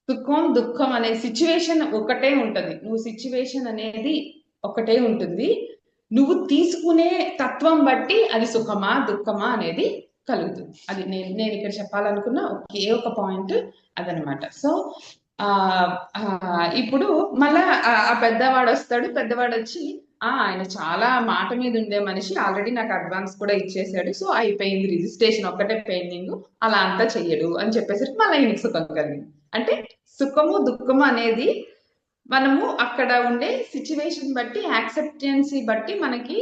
సుఖం దుఃఖం అనే సిచ్యువేషన్ ఒకటే ఉంటది. నువ్వు సిచ్యువేషన్ అనేది ఒకటే ఉంటుంది. నువ్వు తీసుకునే తత్వం బట్టి అది సుఖమా దుఃఖమా అనేది కలుగుతుంది. అది నేను ఇక్కడ చెప్పాలనుకున్న ఒకే ఒక పాయింట్ అదనమాట. సో ఇప్పుడు మళ్ళా ఆ పెద్దవాడు వస్తాడు. పెద్దవాడు వచ్చి, ఆయన చాలా మాట మీద ఉండే మనిషి, ఆల్రెడీ నాకు అడ్వాన్స్ కూడా ఇచ్చేసాడు, సో అయిపోయింది, రిజిస్ట్రేషన్ ఒక్కటే పెండింగ్, అలా అంతా చెయ్యడు అని చెప్పేసరికి మళ్ళీ ఆయనకి సుఖం కలిగింది. అంటే సుఖము దుఃఖము అనేది మనము అక్కడ ఉండే సిచ్యువేషన్ బట్టి, యాక్సెప్టెన్సీ బట్టి మనకి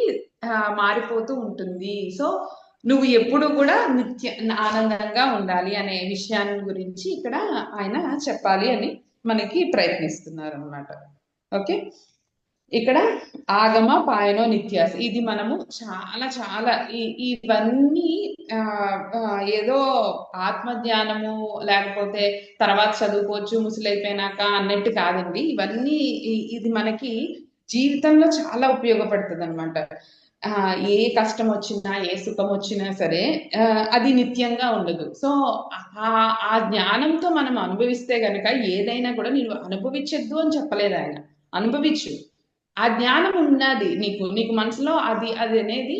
మారిపోతూ ఉంటుంది. సో నువ్వు ఎప్పుడు కూడా ఆనందంగా ఉండాలి అనే విషయాన్ని గురించి ఇక్కడ ఆయన చెప్పాలి అని మనకి ప్రయత్నిస్తున్నారు అన్నమాట. ఓకే, ఇక్కడ ఆగమ పాయనో నిత్యాస, ఇది మనము చాలా చాలా ఇవన్నీ ఏదో ఆత్మజ్ఞానము లేకపోతే తర్వాత చదువుకోవచ్చు ముసలైపోయినాక అన్నట్టు కాదండి. ఇవన్నీ ఇది మనకి జీవితంలో చాలా ఉపయోగపడుతుంది అనమాట. ఏ కష్టం వచ్చినా ఏ సుఖం వచ్చినా సరే అది నిత్యంగా ఉండదు. సో ఆ జ్ఞానంతో మనం అనుభవిస్తే గనక ఏదైనా కూడా నేను అనుభవించద్దు అని చెప్పలేదు ఆయన, అనుభవించు. ఆ జ్ఞానం ఉన్నది నీకు మనసులో, అది అనేది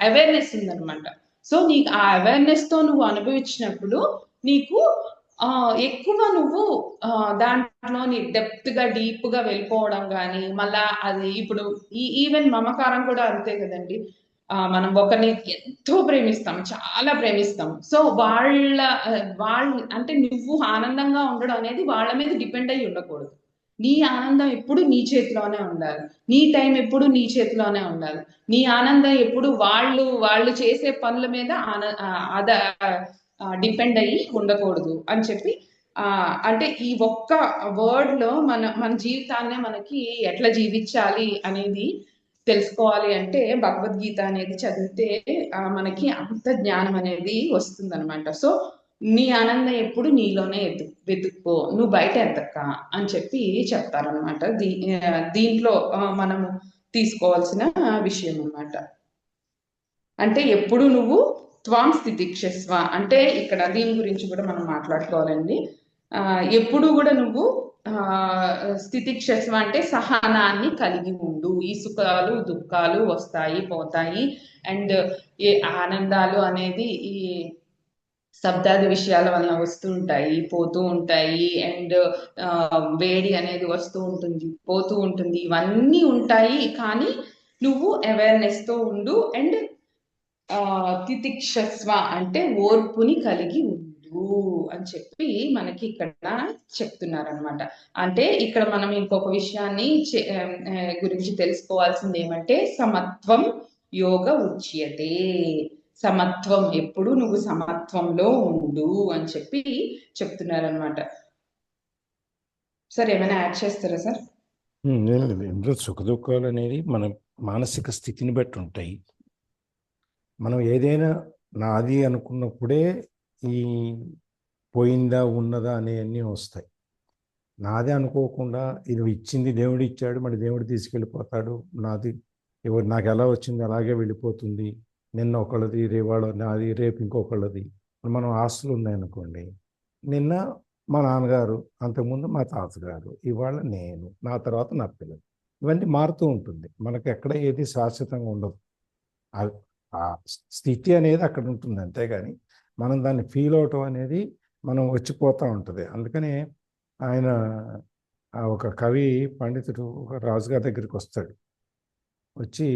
అవేర్నెస్ ఉందన్నమాట. సో నీకు ఆ అవేర్నెస్ తో నువ్వు అనుభవించినప్పుడు నీకు ఎక్కువ నువ్వు దాంట్లోని డెప్త్ గా డీప్ గా వెళ్ళిపోవడం కానీ, మళ్ళా అది ఇప్పుడు ఈవెన్ మమకారం కూడా అంతే కదండి. మనం ఒకరిని ఎంతో ప్రేమిస్తాం, చాలా ప్రేమిస్తాం. సో వాళ్ళ అంటే నువ్వు ఆనందంగా ఉండడం అనేది వాళ్ళ మీద డిపెండ్ అయ్యి ఉండకూడదు. నీ ఆనందం ఎప్పుడు నీ చేతిలోనే ఉండాలి, నీ టైం ఎప్పుడు నీ చేతిలోనే ఉండాలి. నీ ఆనందం ఎప్పుడు వాళ్ళు చేసే పనుల మీద డిపెండ్ అయ్యి ఉండకూడదు అని చెప్పి, అంటే ఈ ఒక్క వర్డ్ లో మన జీవితాన్ని మనకి ఎట్లా జీవించాలి అనేది తెలుసుకోవాలి అంటే భగవద్గీత అనేది చదివితే మనకి అంత జ్ఞానం అనేది వస్తుంది అనమాట. సో నీ ఆనందం ఎప్పుడు నీలోనే వెతుక్కో, నువ్వు బయట ఎత్తక్క అని చెప్పి చెప్తారనమాట. దీంట్లో మనము తీసుకోవాల్సిన విషయం అన్నమాట. అంటే ఎప్పుడు నువ్వు త్వాం స్థితిక్షస్వ అంటే ఇక్కడ దీని గురించి కూడా మనం మాట్లాడుకోవాలండి. ఎప్పుడు కూడా నువ్వు స్థితిక్షస్వ అంటే సహనాన్ని కలిగి ఉండు. ఈ సుఖాలు దుఃఖాలు వస్తాయి పోతాయి, అండ్ ఏ ఆనందాలు అనేది ఈ శబ్దాది విషయాల వలన వస్తూ ఉంటాయి పోతూ ఉంటాయి, అండ్ వేడి అనేది వస్తూ ఉంటుంది పోతూ ఉంటుంది, ఇవన్నీ ఉంటాయి. కానీ నువ్వు అవేర్నెస్ తో ఉండు, అండ్ తితిక్షస్వ అంటే ఓర్పుని కలిగి ఉండు అని చెప్పి మనకి ఇక్కడ చెప్తున్నారనమాట. అంటే ఇక్కడ మనం ఇంకొక విషయాన్ని గురించి తెలుసుకోవాల్సింది ఏమంటే, సమత్వం యోగ ఉచ్యతే. సమత్వం, ఎప్పుడు నువ్వు సమత్వంలో ఉండు అని చెప్పి చెప్తున్నారనమాట. సార్ ఏమైనా యాడ్ చేస్తారా సార్? ఇందులో సుఖ దుఃఖాలు అనేది మన మానసిక స్థితిని బట్టి ఉంటాయి. మనం ఏదైనా నాది అనుకున్నప్పుడే ఈ పోయిందా ఉన్నదా అనేవన్నీ వస్తాయి. నాదే అనుకోకుండా ఇది ఇచ్చింది దేవుడు ఇచ్చాడు, మరి దేవుడు తీసుకెళ్ళిపోతాడు, నాకు ఎలా వచ్చింది అలాగే వెళ్ళిపోతుంది, నిన్న ఒకళ్ళది రేవాళ్ళ నాది రేపు ఇంకొకళ్ళది. మనం ఆస్తులు ఉన్నాయనుకోండి, నిన్న మా నాన్నగారు, అంతకుముందు మా తాతగారు, ఇవాళ నేను, నా తర్వాత నా పిల్లలు, ఇవన్నీ మారుతూ ఉంటుంది. మనకు ఎక్కడ ఏది శాశ్వతంగా ఉండదు. ఆ స్థితి అనేది అక్కడ ఉంటుంది, అంతేగాని మనం దాన్ని ఫీల్ అవటం అనేది మనం వచ్చిపోతూ ఉంటుంది. అందుకనే ఆయన ఒక కవి పండితుడు ఒక రాజుగారి దగ్గరికి వస్తాడు. వచ్చి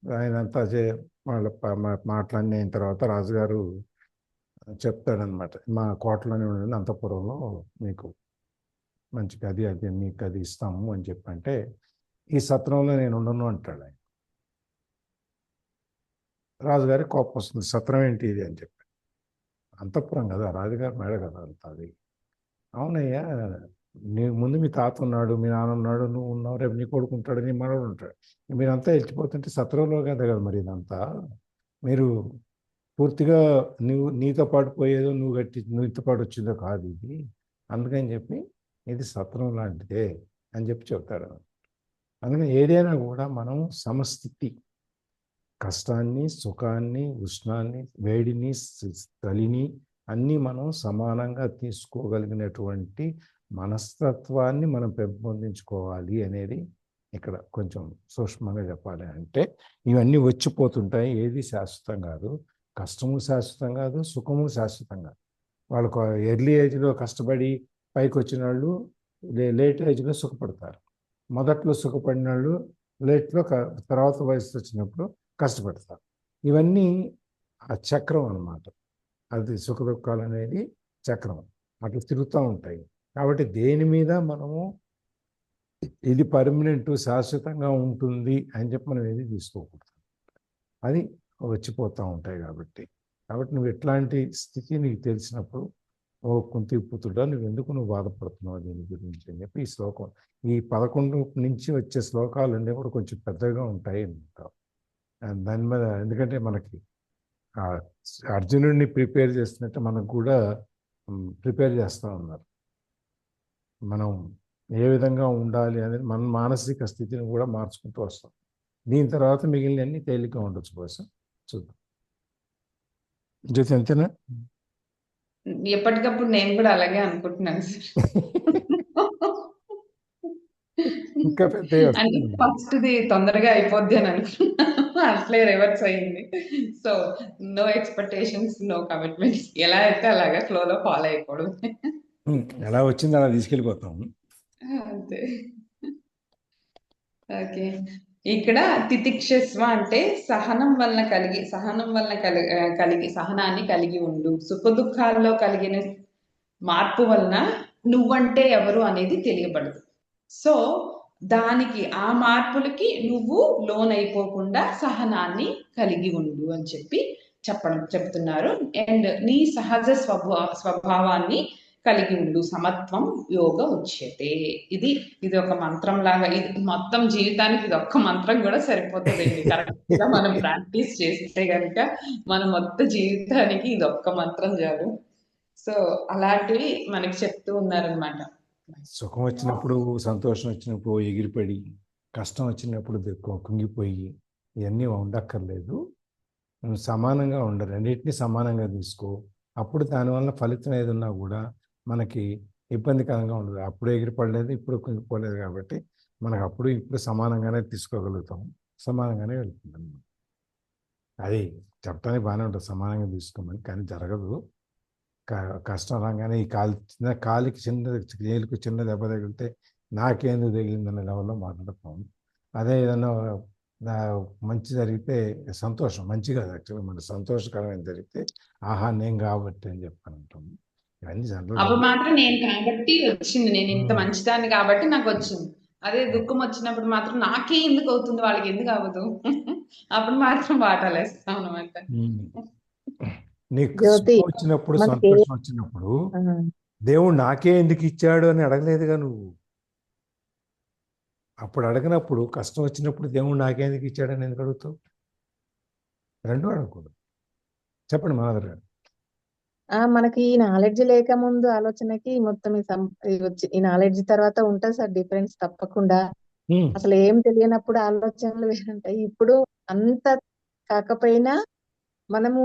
ఆయన అంతా వాళ్ళ మాటలన్నీ అయిన తర్వాత రాజుగారు చెప్తాడనమాట, మా కోటలోనే ఉండండి, అంతఃపురంలో మీకు మంచి గది అది నీకు అది ఇస్తాము అని చెప్పంటే ఈ సత్రంలో నేను ఉండను అంటాడు ఆయన. రాజుగారి కోపం వస్తుంది, సత్రం ఏంటి ఇది అని చెప్పి. అంతఃపురం కదా, రాజుగారి మేడ కదా అంతా అది. అవునయ్యా, నీ ముందు మీ తాత ఉన్నాడు, మీ నాన్న ఉన్నాడు, నువ్వు ఉన్నావు, రేపు నీ కొడుకు ఉంటాడు, నీ మనవడు ఉంటాడు, మీరంతా వెళ్ళిపోతుంటే సత్రంలో కదా మరి ఇదంతా. మీరు పూర్తిగా నీతో పాటు పోయేదో నీతో పాటు వచ్చిందో కాదు ఇది, అందుకని చెప్పి ఇది సత్రం లాంటిదే అని చెప్పి చెప్తాడు. అందుకని ఏదైనా కూడా మనం సమస్థితి, కష్టాన్ని, సుఖాన్ని, ఉష్ణాన్ని, వేడిని, చలిని అన్నీ మనం సమానంగా తీసుకోగలిగినటువంటి మనస్తత్వాన్ని మనం పెంపొందించుకోవాలి అనేది ఇక్కడ కొంచెం సూక్ష్మంగా చెప్పాలి. అంటే ఇవన్నీ వచ్చిపోతుంటాయి, ఏది శాశ్వతం కాదు, కష్టము శాశ్వతం కాదు, సుఖము శాశ్వతం కాదు. వాళ్ళకు ఎర్లీ ఏజ్లో కష్టపడి పైకి వచ్చిన వాళ్ళు లేట్ ఏజ్లో సుఖపడతారు, మొదట్లో సుఖపడిన వాళ్ళు లేట్లో తర్వాత వయసు వచ్చినప్పుడు కష్టపడతారు. ఇవన్నీ ఆ చక్రం అన్నమాట. అది సుఖ దుఃఖాలు అనేది చక్రం, అట్లా తిరుగుతూ ఉంటాయి. కాబట్టి దేని మీద మనము ఇది పర్మనెంట్ శాశ్వతంగా ఉంటుంది అని చెప్పి మనం ఏది తీసుకోకూడదు, అది వచ్చిపోతూ ఉంటాయి. కాబట్టి నువ్వు ఎట్లాంటి స్థితి నీకు తెలిసినప్పుడు, ఓ కుంతిపుత్రుడా, నువ్వు బాధపడుతున్నావు దీని గురించి అని చెప్పి ఈ శ్లోకం, ఈ 11 నుంచి వచ్చే శ్లోకాలు అన్నీ కూడా కొంచెం పెద్దగా ఉంటాయి అన్నమాట. దాని మీద ఎందుకంటే మనకి అర్జునుడిని ప్రిపేర్ చేస్తున్నట్టు మనకు కూడా ప్రిపేర్ చేస్తూ ఉన్నారు. మనం ఏ విధంగా ఉండాలి అనేది మన మానసిక స్థితిని కూడా మార్చుకుంటూ వస్తాం. దీని తర్వాత మిగిలినన్ని తేలిక ఉండొచ్చు కోసం చూద్దాం. జ్యోతి అంతేనా? ఎప్పటికప్పుడు నేను కూడా అలాగే అనుకుంటున్నాను సార్. ఇంకా పెద్ద అంటే ఫస్ట్ది తొందరగా అయిపోద్ది అని అనుకున్నాను, అట్లే రివర్స్ అయింది. So no expectations, no commitments, ఎలా అయితే అలాగా ఫ్లోలో ఫాలో అయిపోవడం. ఎలా వచ్చింది అలా తీసుకెళ్ళిపోతాం అంతే. ఓకే, ఇక్కడ తితిక్షస్వ అంటే సహనం వలన కలిగి సహనాన్ని కలిగి ఉండు. సుఖ దుఃఖాల్లో కలిగిన మార్పు వలన నువ్వంటే ఎవరు అనేది తెలియబడదు. సో దానికి, ఆ మార్పులకి నువ్వు లోనైపోకుండా సహనాన్ని కలిగి ఉండు అని చెప్పి చెప్తున్నారు. అండ్ నీ సహజ స్వభావాన్ని కలిగి ఉండు, సమత్వం యోగ ఉచ్యతే. ఇది ఒక మంత్రం లాగా, ఇది మొత్తం జీవితానికి ఇది ఒక్క మంత్రం కూడా సరిపోతుందండి. కరెక్ట్ గా మనం ప్రాక్టీస్ చేస్తే కనుక మన మొత్తం జీవితానికి ఇది ఒక్క మంత్రం చాలు. సో అలాంటివి మనకి చెప్తూ ఉన్నారనమాట. సుఖం వచ్చినప్పుడు, సంతోషం వచ్చినప్పుడు ఎగిరిపడి, కష్టం వచ్చినప్పుడు కుంగిపోయి ఇవన్నీ ఉండక్కర్లేదు. నువ్వు సమానంగా ఉండరు, రెండింటినీ సమానంగా తీసుకో. అప్పుడు దానివల్ల ఫలితం ఏదన్నా కూడా మనకి ఇబ్బందికరంగా ఉండదు. అప్పుడు ఎగిరిపడలేదు, ఇప్పుడు కుంగిపోలేదు, కాబట్టి మనకు అప్పుడు ఇప్పుడు సమానంగానే తీసుకోగలుగుతాం, సమానంగానే వెళ్తుంది. అది చెప్పడానికి బాగానే ఉంటుంది, సమానంగా తీసుకోమని, కానీ జరగదు. కష్టం రాగానే ఈ కాలికి ఏలుకు చిన్న దెబ్బ తగిలితే నాకేందుకు తగిలిందనే లెవెల్లో మాట్లాడుతాం. అదే ఏదైనా మంచి జరిగితే సంతోషం, మంచిగా యాక్చువల్గా మన సంతోషకరమైన జరిగితే ఆహా నేను కాబట్టి అని చెప్పని అంటాం. ఇవన్నీ అప్పుడు మాత్రం నేను కాబట్టి వచ్చింది, నేను ఇంత మంచిదాన్ని కాబట్టి నాకు వచ్చింది. అదే దుఃఖం వచ్చినప్పుడు మాత్రం నాకే ఎందుకు అవుతుంది, వాళ్ళకి ఎందుకు అవ్వదు, అప్పుడు మాత్రం వాటాలేస్తాం అనమాట. నీకు వచ్చినప్పుడు, సంతోషం వచ్చినప్పుడు దేవుడు నాకే ఎందుకు ఇచ్చాడు అని అడగలేదుగా నువ్వు. అప్పుడు అడగనప్పుడు, కష్టం వచ్చినప్పుడు దేవుడు నాకే ఎందుకు ఇచ్చాడని ఎందుకు అడుగుతావు? రెండు అడగకూడదు. చెప్పండి మనోదర్ గారు. మనకి ఈ నాలెడ్జ్ లేక ముందు ఆలోచనకి మొత్తం ఈ నాలెడ్జ్ తర్వాత ఉంటుంది సార్ డిఫరెన్స్ తప్పకుండా. అసలు ఏం తెలియనప్పుడు ఆలోచనలు వేరుంటాయి. ఇప్పుడు అంత కాకపోయినా మనము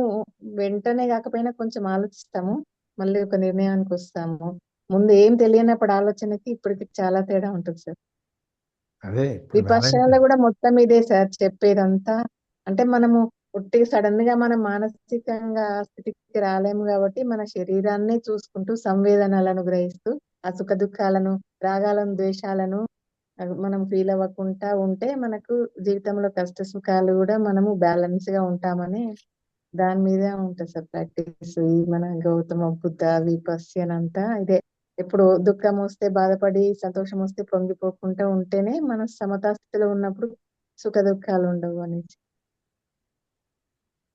వెంటనే కాకపోయినా కొంచెం ఆలోచిస్తాము, మళ్ళీ ఒక నిర్ణయానికి వస్తాము. ముందు ఏం తెలియనప్పుడు ఆలోచనకి ఇప్పటికి చాలా తేడా ఉంటుంది సార్. అదే విపశ్యనలో కూడా మొత్తం ఇదే సార్ చెప్పేదంతా. అంటే మనము పుట్టి సడన్ గా మనం మానసికంగా స్థితికి రాలేము కాబట్టి మన శరీరాన్ని చూసుకుంటూ సంవేదనలను గ్రహిస్తూ ఆ సుఖ దుఃఖాలను, రాగాలను, ద్వేషాలను మనం ఫీల్ అవ్వకుండా ఉంటే మనకు జీవితంలో కష్ట సుఖాలు కూడా మనము బ్యాలెన్స్ గా ఉంటామని దాని మీద ఉంటుంది సార్ ప్రాక్టీస్. ఈ మన గౌతమ బుద్ధ విపశ్యనంతా ఇదే ఇప్పుడు దుఃఖం వస్తే బాధపడి, సంతోషం వస్తే పొంగిపోకుండా ఉంటేనే మన సమతాస్థితిలో ఉన్నప్పుడు సుఖ దుఃఖాలు ఉండవు అనేసి.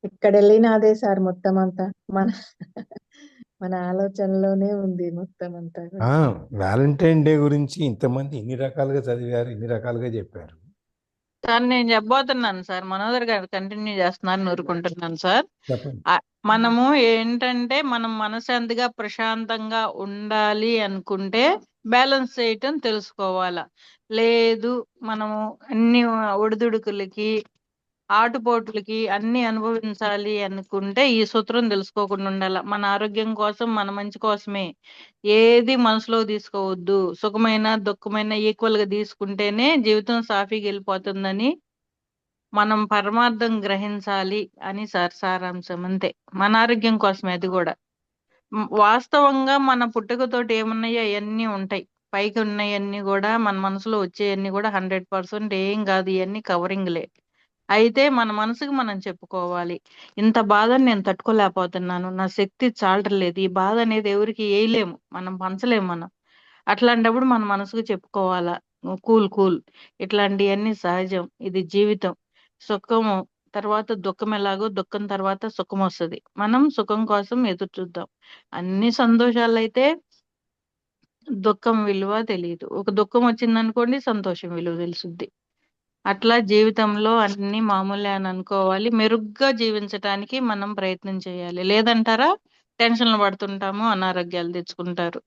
ఇక్కడ వెళ్ళిన అదే సార్ మొత్తం అంతా మన మన ఆలోచనలోనే ఉంది మొత్తం అంతా కూడా. వ్యాలంటైన్ డే గురించి ఇంతమంది ఇన్ని రకాలుగా చదివారు, ఇన్ని రకాలుగా చెప్పారు. సార్ నేను చెప్పబోతున్నాను సార్, మనోదర్ గారు కంటిన్యూ చేస్తున్నారని ఊరుకుంటున్నాను సార్. చెప్పండి. మనము ఏంటంటే మనం మనశాంతిగా ప్రశాంతంగా ఉండాలి అనుకుంటే బ్యాలెన్స్ చేయటం తెలుసుకోవాలా. లేదు మనము అన్ని ఒడిదుడుకులకి ఆటుపోట్లకి అన్ని అనుభవించాలి అనుకుంటే ఈ సూత్రం తెలుసుకోకుండా ఉండాల. మన ఆరోగ్యం కోసం, మన మంచి కోసమే. ఏది మనసులో తీసుకోవద్దు. సుఖమైన దుఃఖమైన ఈక్వల్ గా తీసుకుంటేనే జీవితం సాఫీగా వెళ్ళిపోతుందని మనం పరమార్థం గ్రహించాలి అని సారాంశం. అంతే, మన ఆరోగ్యం కోసమే అది కూడా. వాస్తవంగా మన పుట్టుకతోటి ఏమున్నాయో అవన్నీ ఉంటాయి. పైకి ఉన్నాయన్నీ కూడా మన మనసులో వచ్చేయన్నీ కూడా 100% ఏం కాదు, ఇవన్నీ కవరింగ్లే. అయితే మన మనసుకు మనం చెప్పుకోవాలి, ఇంత బాధని నేను తట్టుకోలేకపోతున్నాను, నా శక్తి చాలట్లేదు, ఈ బాధ అనేది ఎవరికి వేయలేము, మనం పంచలేము. మనం అట్లాంటప్పుడు మన మనసుకు చెప్పుకోవాలా, కూల్ ఇట్లాంటివన్నీ సహజం, ఇది జీవితం. సుఖము తర్వాత దుఃఖం ఎలాగో, దుఃఖం తర్వాత సుఖం వస్తుంది. మనం సుఖం కోసం ఎదురు చూద్దాం. అన్ని సంతోషాలు అయితే దుఃఖం విలువ తెలియదు. ఒక దుఃఖం వచ్చిందనుకోండి సంతోషం విలువ తెలుసుద్ది. అట్లా జీవితంలో అన్ని మామూలే అని అనుకోవాలి. మెరుగ్గా జీవించటానికి మనం ప్రయత్నం చేయాలి. లేదంటారా, టెన్షన్లు పడుతుంటాము, అనారోగ్యాలు తెచ్చుకుంటారు.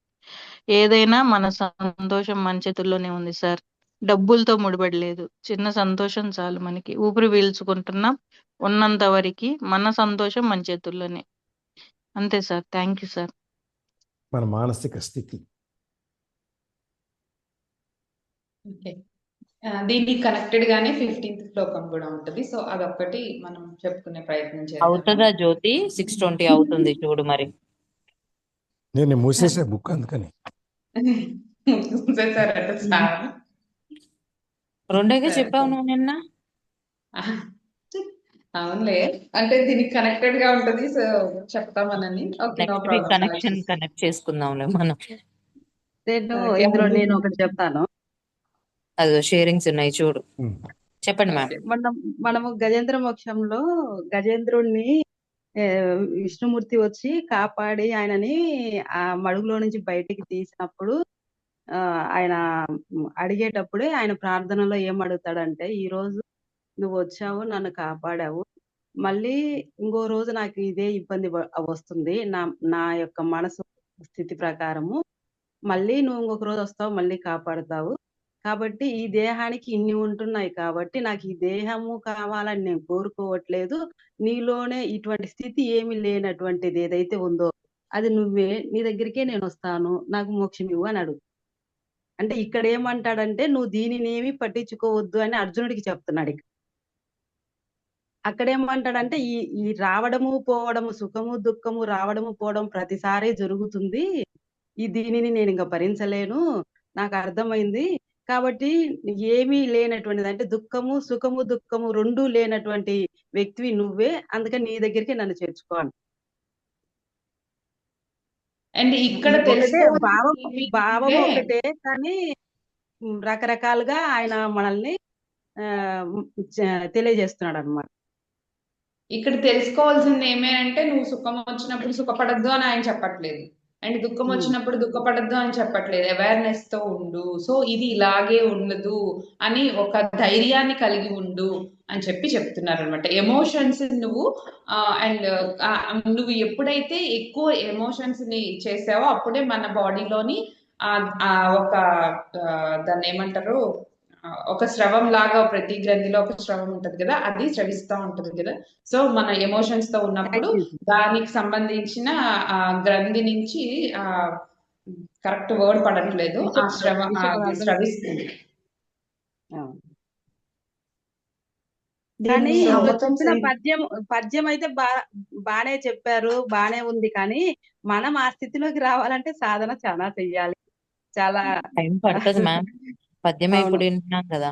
ఏదైనా మన సంతోషం మన చేతుల్లోనే ఉంది సార్. డబ్బులతో ముడిపడలేదు. చిన్న సంతోషం చాలు మనకి. ఊపిరి పీల్చుకుంటున్నాం, ఉన్నంత వరకు మన సంతోషం మన చేతుల్లోనే. అంతే సార్. Thank you sir. మన మానసిక స్థితి. ఓకే, దీనికి కనెక్టెడ్ గానే 15th శ్లోకం కూడా ఉంటుంది. సో అదొక్కటి మనం చెప్పుకునే ప్రయత్నం చేద్దాం. అవుతుందా జ్యోతి? 6:20 అవుతుంది చూడు మరి. నేను మూసేసా బుక్ అందుకని. చూసేసారట సార్. రెండేగా సరే, చెప్పావు నువ్వు నిన్న. అవునులే, అంటే దీనికి కనెక్టెడ్ గా ఉంటది, సో చెప్తామనని. Okay, no next week problem. Connect చేసుకుందాంలే మనం. నేను ఒకటి చెప్తాను. అదో షేరింగ్స్ ఉన్నాయి చూడు. చెప్పండి మ్యామ్. మనము గజేంద్ర మోక్షంలో గజేంద్రుణ్ణి విష్ణుమూర్తి వచ్చి కాపాడి ఆయనని ఆ మడుగులో నుంచి బయటికి తీసినప్పుడు ఆయన అడిగేటప్పుడే ఆయన ప్రార్థనలో ఏం అడుగుతాడంటే, ఈ రోజు నువ్వు వచ్చావు, నన్ను కాపాడావు, మళ్ళీ ఇంకో రోజు నాకు ఇదే ఇబ్బంది వస్తుంది, నా యొక్క మనసు స్థితి ప్రకారము మళ్ళీ నువ్వు ఇంకొక రోజు వస్తావు, మళ్ళీ కాపాడుతావు, కాబట్టి ఈ దేహానికి ఇన్ని ఉంటున్నాయి, కాబట్టి నాకు ఈ దేహము కావాలని నేను కోరుకోవట్లేదు, నీలోనే ఇటువంటి స్థితి ఏమి లేనటువంటిది ఏదైతే ఉందో అది నువ్వే, నీ దగ్గరికే నేను వస్తాను, నాకు మోక్షం ఇవ్వు అని అడుగు. అంటే ఇక్కడ ఏమంటాడంటే, నువ్వు దీనిని ఏమి పట్టించుకోవద్దు అని అర్జునుడికి చెప్తున్నాడు. అక్కడ ఏమంటాడంటే, ఈ రావడము పోవడము, సుఖము దుఃఖము రావడము పోవడం ప్రతిసారి జరుగుతుంది, దీనిని నేను ఇంకా భరించలేను, నాకు అర్థమైంది, కాబట్టి ఏమీ లేనటువంటిది, అంటే దుఃఖము సుఖము దుఃఖము రెండూ లేనటువంటి వ్యక్తివి నువ్వే, అందుకని నీ దగ్గరికి నన్ను చేర్చుకోవాలి. అండ్ ఇక్కడ భావం ఒకటే, కానీ రకరకాలుగా ఆయన మనల్ని తెలియజేస్తున్నాడు అన్నమాట. ఇక్కడ తెలుసుకోవాల్సింది ఏమేంటే, నువ్వు సుఖం వచ్చినప్పుడు సుఖపడద్దు అని ఆయన చెప్పట్లేదు, అండ్ దుఃఖం వచ్చినప్పుడు దుఃఖపడద్దు అని చెప్పట్లేదు, అవేర్నెస్ తో ఉండు, సో ఇది ఇలాగే ఉండదు అని ఒక ధైర్యాన్ని కలిగి ఉండు అని చెప్తున్నారు అనమాట. ఎమోషన్స్ నువ్వు అండ్ నువ్వు ఎప్పుడైతే ఎక్కువ ఎమోషన్స్ ని చేసావో అప్పుడే మన బాడీలోని ఒక దాన్ని ఏమంటారు, ఒక స్రవం లాగా ప్రతి గ్రంథిలో ఒక స్రవం ఉంటది కదా, అది స్రవిస్తూ ఉంటది కదా. సో మన ఎమోషన్స్ తో ఉన్నప్పుడు దానికి సంబంధించిన గ్రంథి నుంచి కరెక్ట్ వర్డ్ పడట్లేదు, ఆ స్రవం స్రవిస్తుంది. కానీ చెప్పిన పద్యం అయితే బానే చెప్పారు, బానే ఉంది, కానీ మనం ఆ స్థితిలోకి రావాలంటే సాధన చాలా చెయ్యాలి, చాలా టైం పడుతుంది మ్యామ్. పద్యమే ఇప్పుడు వింటున్నాం కదా.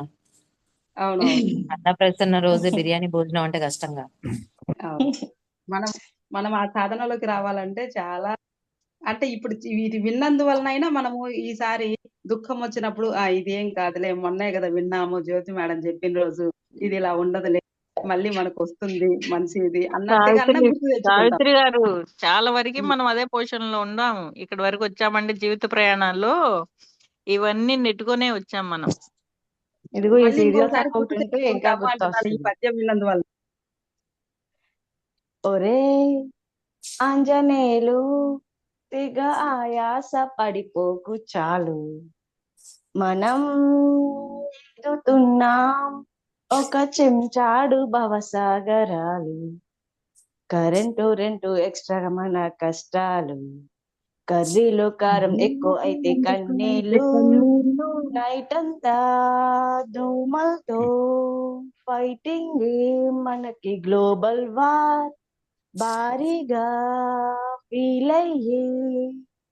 అవును, అన్నప్రసన్న రోజు బిర్యానీ భోజనం అంటే కష్టంగా. మనం ఆ సాధనలోకి రావాలంటే చాలా అంటే ఇప్పుడు ఇది విన్నందువలనైనా మనము ఈసారి దుఃఖం వచ్చినప్పుడు ఇదేం కాదులే, మొన్నే కదా విన్నాము జ్యోతి మేడం చెప్పిన రోజు, ఇది ఇలా ఉండదులే, మళ్ళీ మనకు వస్తుంది మంచిది అన్నట్టుగా అన్న సావిత్రి గుర్తు తెచ్చుకుంటాం. సావిత్రి గారు చాలా వరకు మనం అదే పొజిషన్ లో ఉండాము. ఇక్కడి వరకు వచ్చామంటే జీవిత ప్రయాణాల్లో ఇవన్నీ నెట్టుకునే వచ్చాం మనం. ఇదిగో ఈ మళ్ళీ సీరియల్ ఇంకోసారి సాంగ్ గుర్తు వింటే ఇంకా తెచ్చుకుంటాము అంటున్నాను ఈ గుర్తొస్తుంది. పద్యం విన్నందువల్ల. ఒరే ఆంజనేయులు తెగ ఆయాస పడిపోకు చాలు, మనం ఎదుతున్నాం ఒక చెంచాడు భవసాగరాలు, కరెంటు రెంటు ఎక్స్ట్రా మన కష్టాలు, కర్రీలో కారం ఎక్కువ అయితే కన్నీళ్ళు, నైట్ అంతా దోమలతో ఫైటింగ్ మనకి గ్లోబల్ వార్, భారీగా ఫీల్ అయ్యే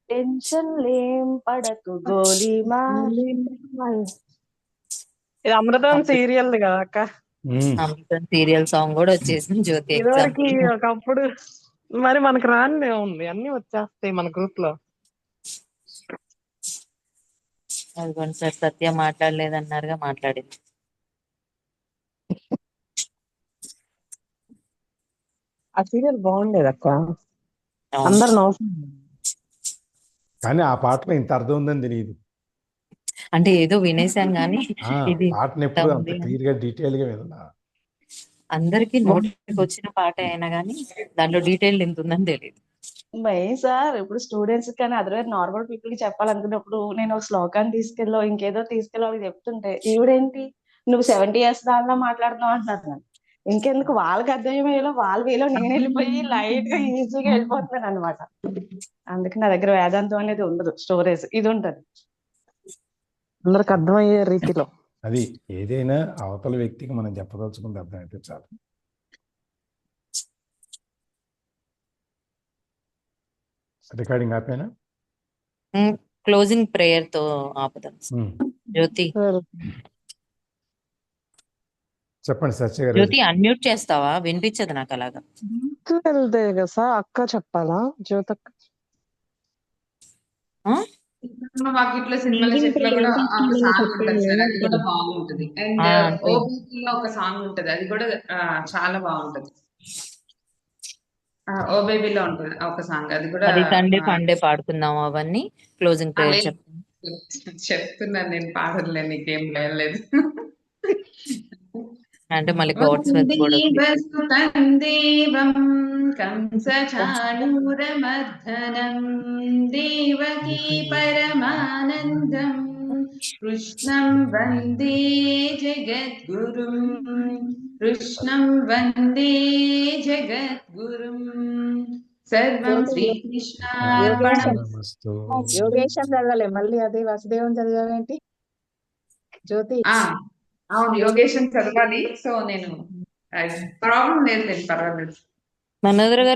టెన్షన్ లేం పడకు గోలీ మార్. ఇది అమృతం అమృతం సీరియల్ కదా అక్క. అమృతం సీరియల్ సాంగ్ కూడా వచ్చేసింది జ్యోతి ఇదివరకు ఎగ్జాంపుల్. ఒకప్పుడు మరి మనకు రాని ఉంది, అన్ని వచ్చేస్తాయి మన గ్రూప్ లో. అదిగోండి సార్, సత్య మాట్లాడలేదన్నారుగా, మాట్లాడింది. ఆ సీరియల్ బాగుండేది అక్క, అవును. అందరు నవ్వుతున్నారు. కానీ ఆ పాటలో ఇంత అర్థం ఉందని తెలియదు. అంటే ఏదో వినేసాను కానీ ఇది పాటను ఇంత ఎప్పుడు అంత ఉంది అని. క్లియర్ గా డీటెయిల్ గా విన్నా. అందరికి నోటికి వచ్చిన పాట అయినా కానీ దాంట్లో డీటెయిల్ ఎంత ఉందని తెలియదు. సార్ ఇప్పుడు స్టూడెంట్స్ కానీ అదర్వైజ్ నార్మల్ పీపుల్ కి చెప్పాలనుకున్నప్పుడు నేను ఒక శ్లోకాన్ని తీసుకెళ్ళో ఇంకేదో తీసుకెళ్ళో వాళ్ళకి చెప్తుంటే ఈవిడేంటి నువ్వు 70 years దానిలో మాట్లాడుతున్నావు అంటున్నారు నన్ను. ఇంకెందుకు వాళ్ళకి అర్థమయ్యేలో వాళ్ళ వేలో నేను వెళ్ళిపోయి లైట్ గా ఈజీగా వెళ్ళిపోతున్నాను అనమాట. అందుకే నా దగ్గర వేదాంతం అనేది ఉండదు, స్టోరేజ్ ఇది ఉంటది అందరికి అర్థమయ్యే రీతిలో. అది ఏదైనా అవతల వ్యక్తికి మనం చెప్పదలుచుకుంది అర్థమైతే చాలు. రికార్డింగ్ ఆపేనా? క్లోజింగ్ ప్రేయర్ తో ఆపుదాం. జ్యోతి చెప్పండి సత్య గారు. జ్యోతి అన్మ్యూట్ చేస్తావా? వినిపించదు నాకు అలాగా. వెళ్తే కదా సార్ అక్క చెప్పాలా జ్యోతక్క? వాకిట్లో సినిమాల చెట్లో కూడా ఒక సాంగ్ ఉంటుంది సార్, అది కూడా బాగుంటది. అండ్ ఓబీసీలో ఒక సాంగ్ ఉంటది, అది కూడా చాలా బాగుంటది. ఓ బేబీలో ఉంటది ఒక సాంగ్, అది కూడా అది సండే ఫండే పాడుకుందాం. అవన్నీ క్లోజింగ్ ప్రేయర్ చెప్తున్నాను నేను, పాడలే, నీకేం లేదు. అంటే మళ్ళీ గాడ్స్ కూడా దేవం కంసచాణూరమర్దనం దేవకీ పరమానందం కృష్ణం వందే జగద్గురుం కృష్ణం వందే జగద్గురుం సర్వం శ్రీకృష్ణార్పణమస్తు. యోగేశం చదవాలి మళ్ళీ, అదే వసుదేవం చదివావేంటి జ్యోతి? అవును, యోగేశం చదవాలి. సో నేను ప్రాబ్లం లేదు, పర్వాలేదు. మనోదర్ గారు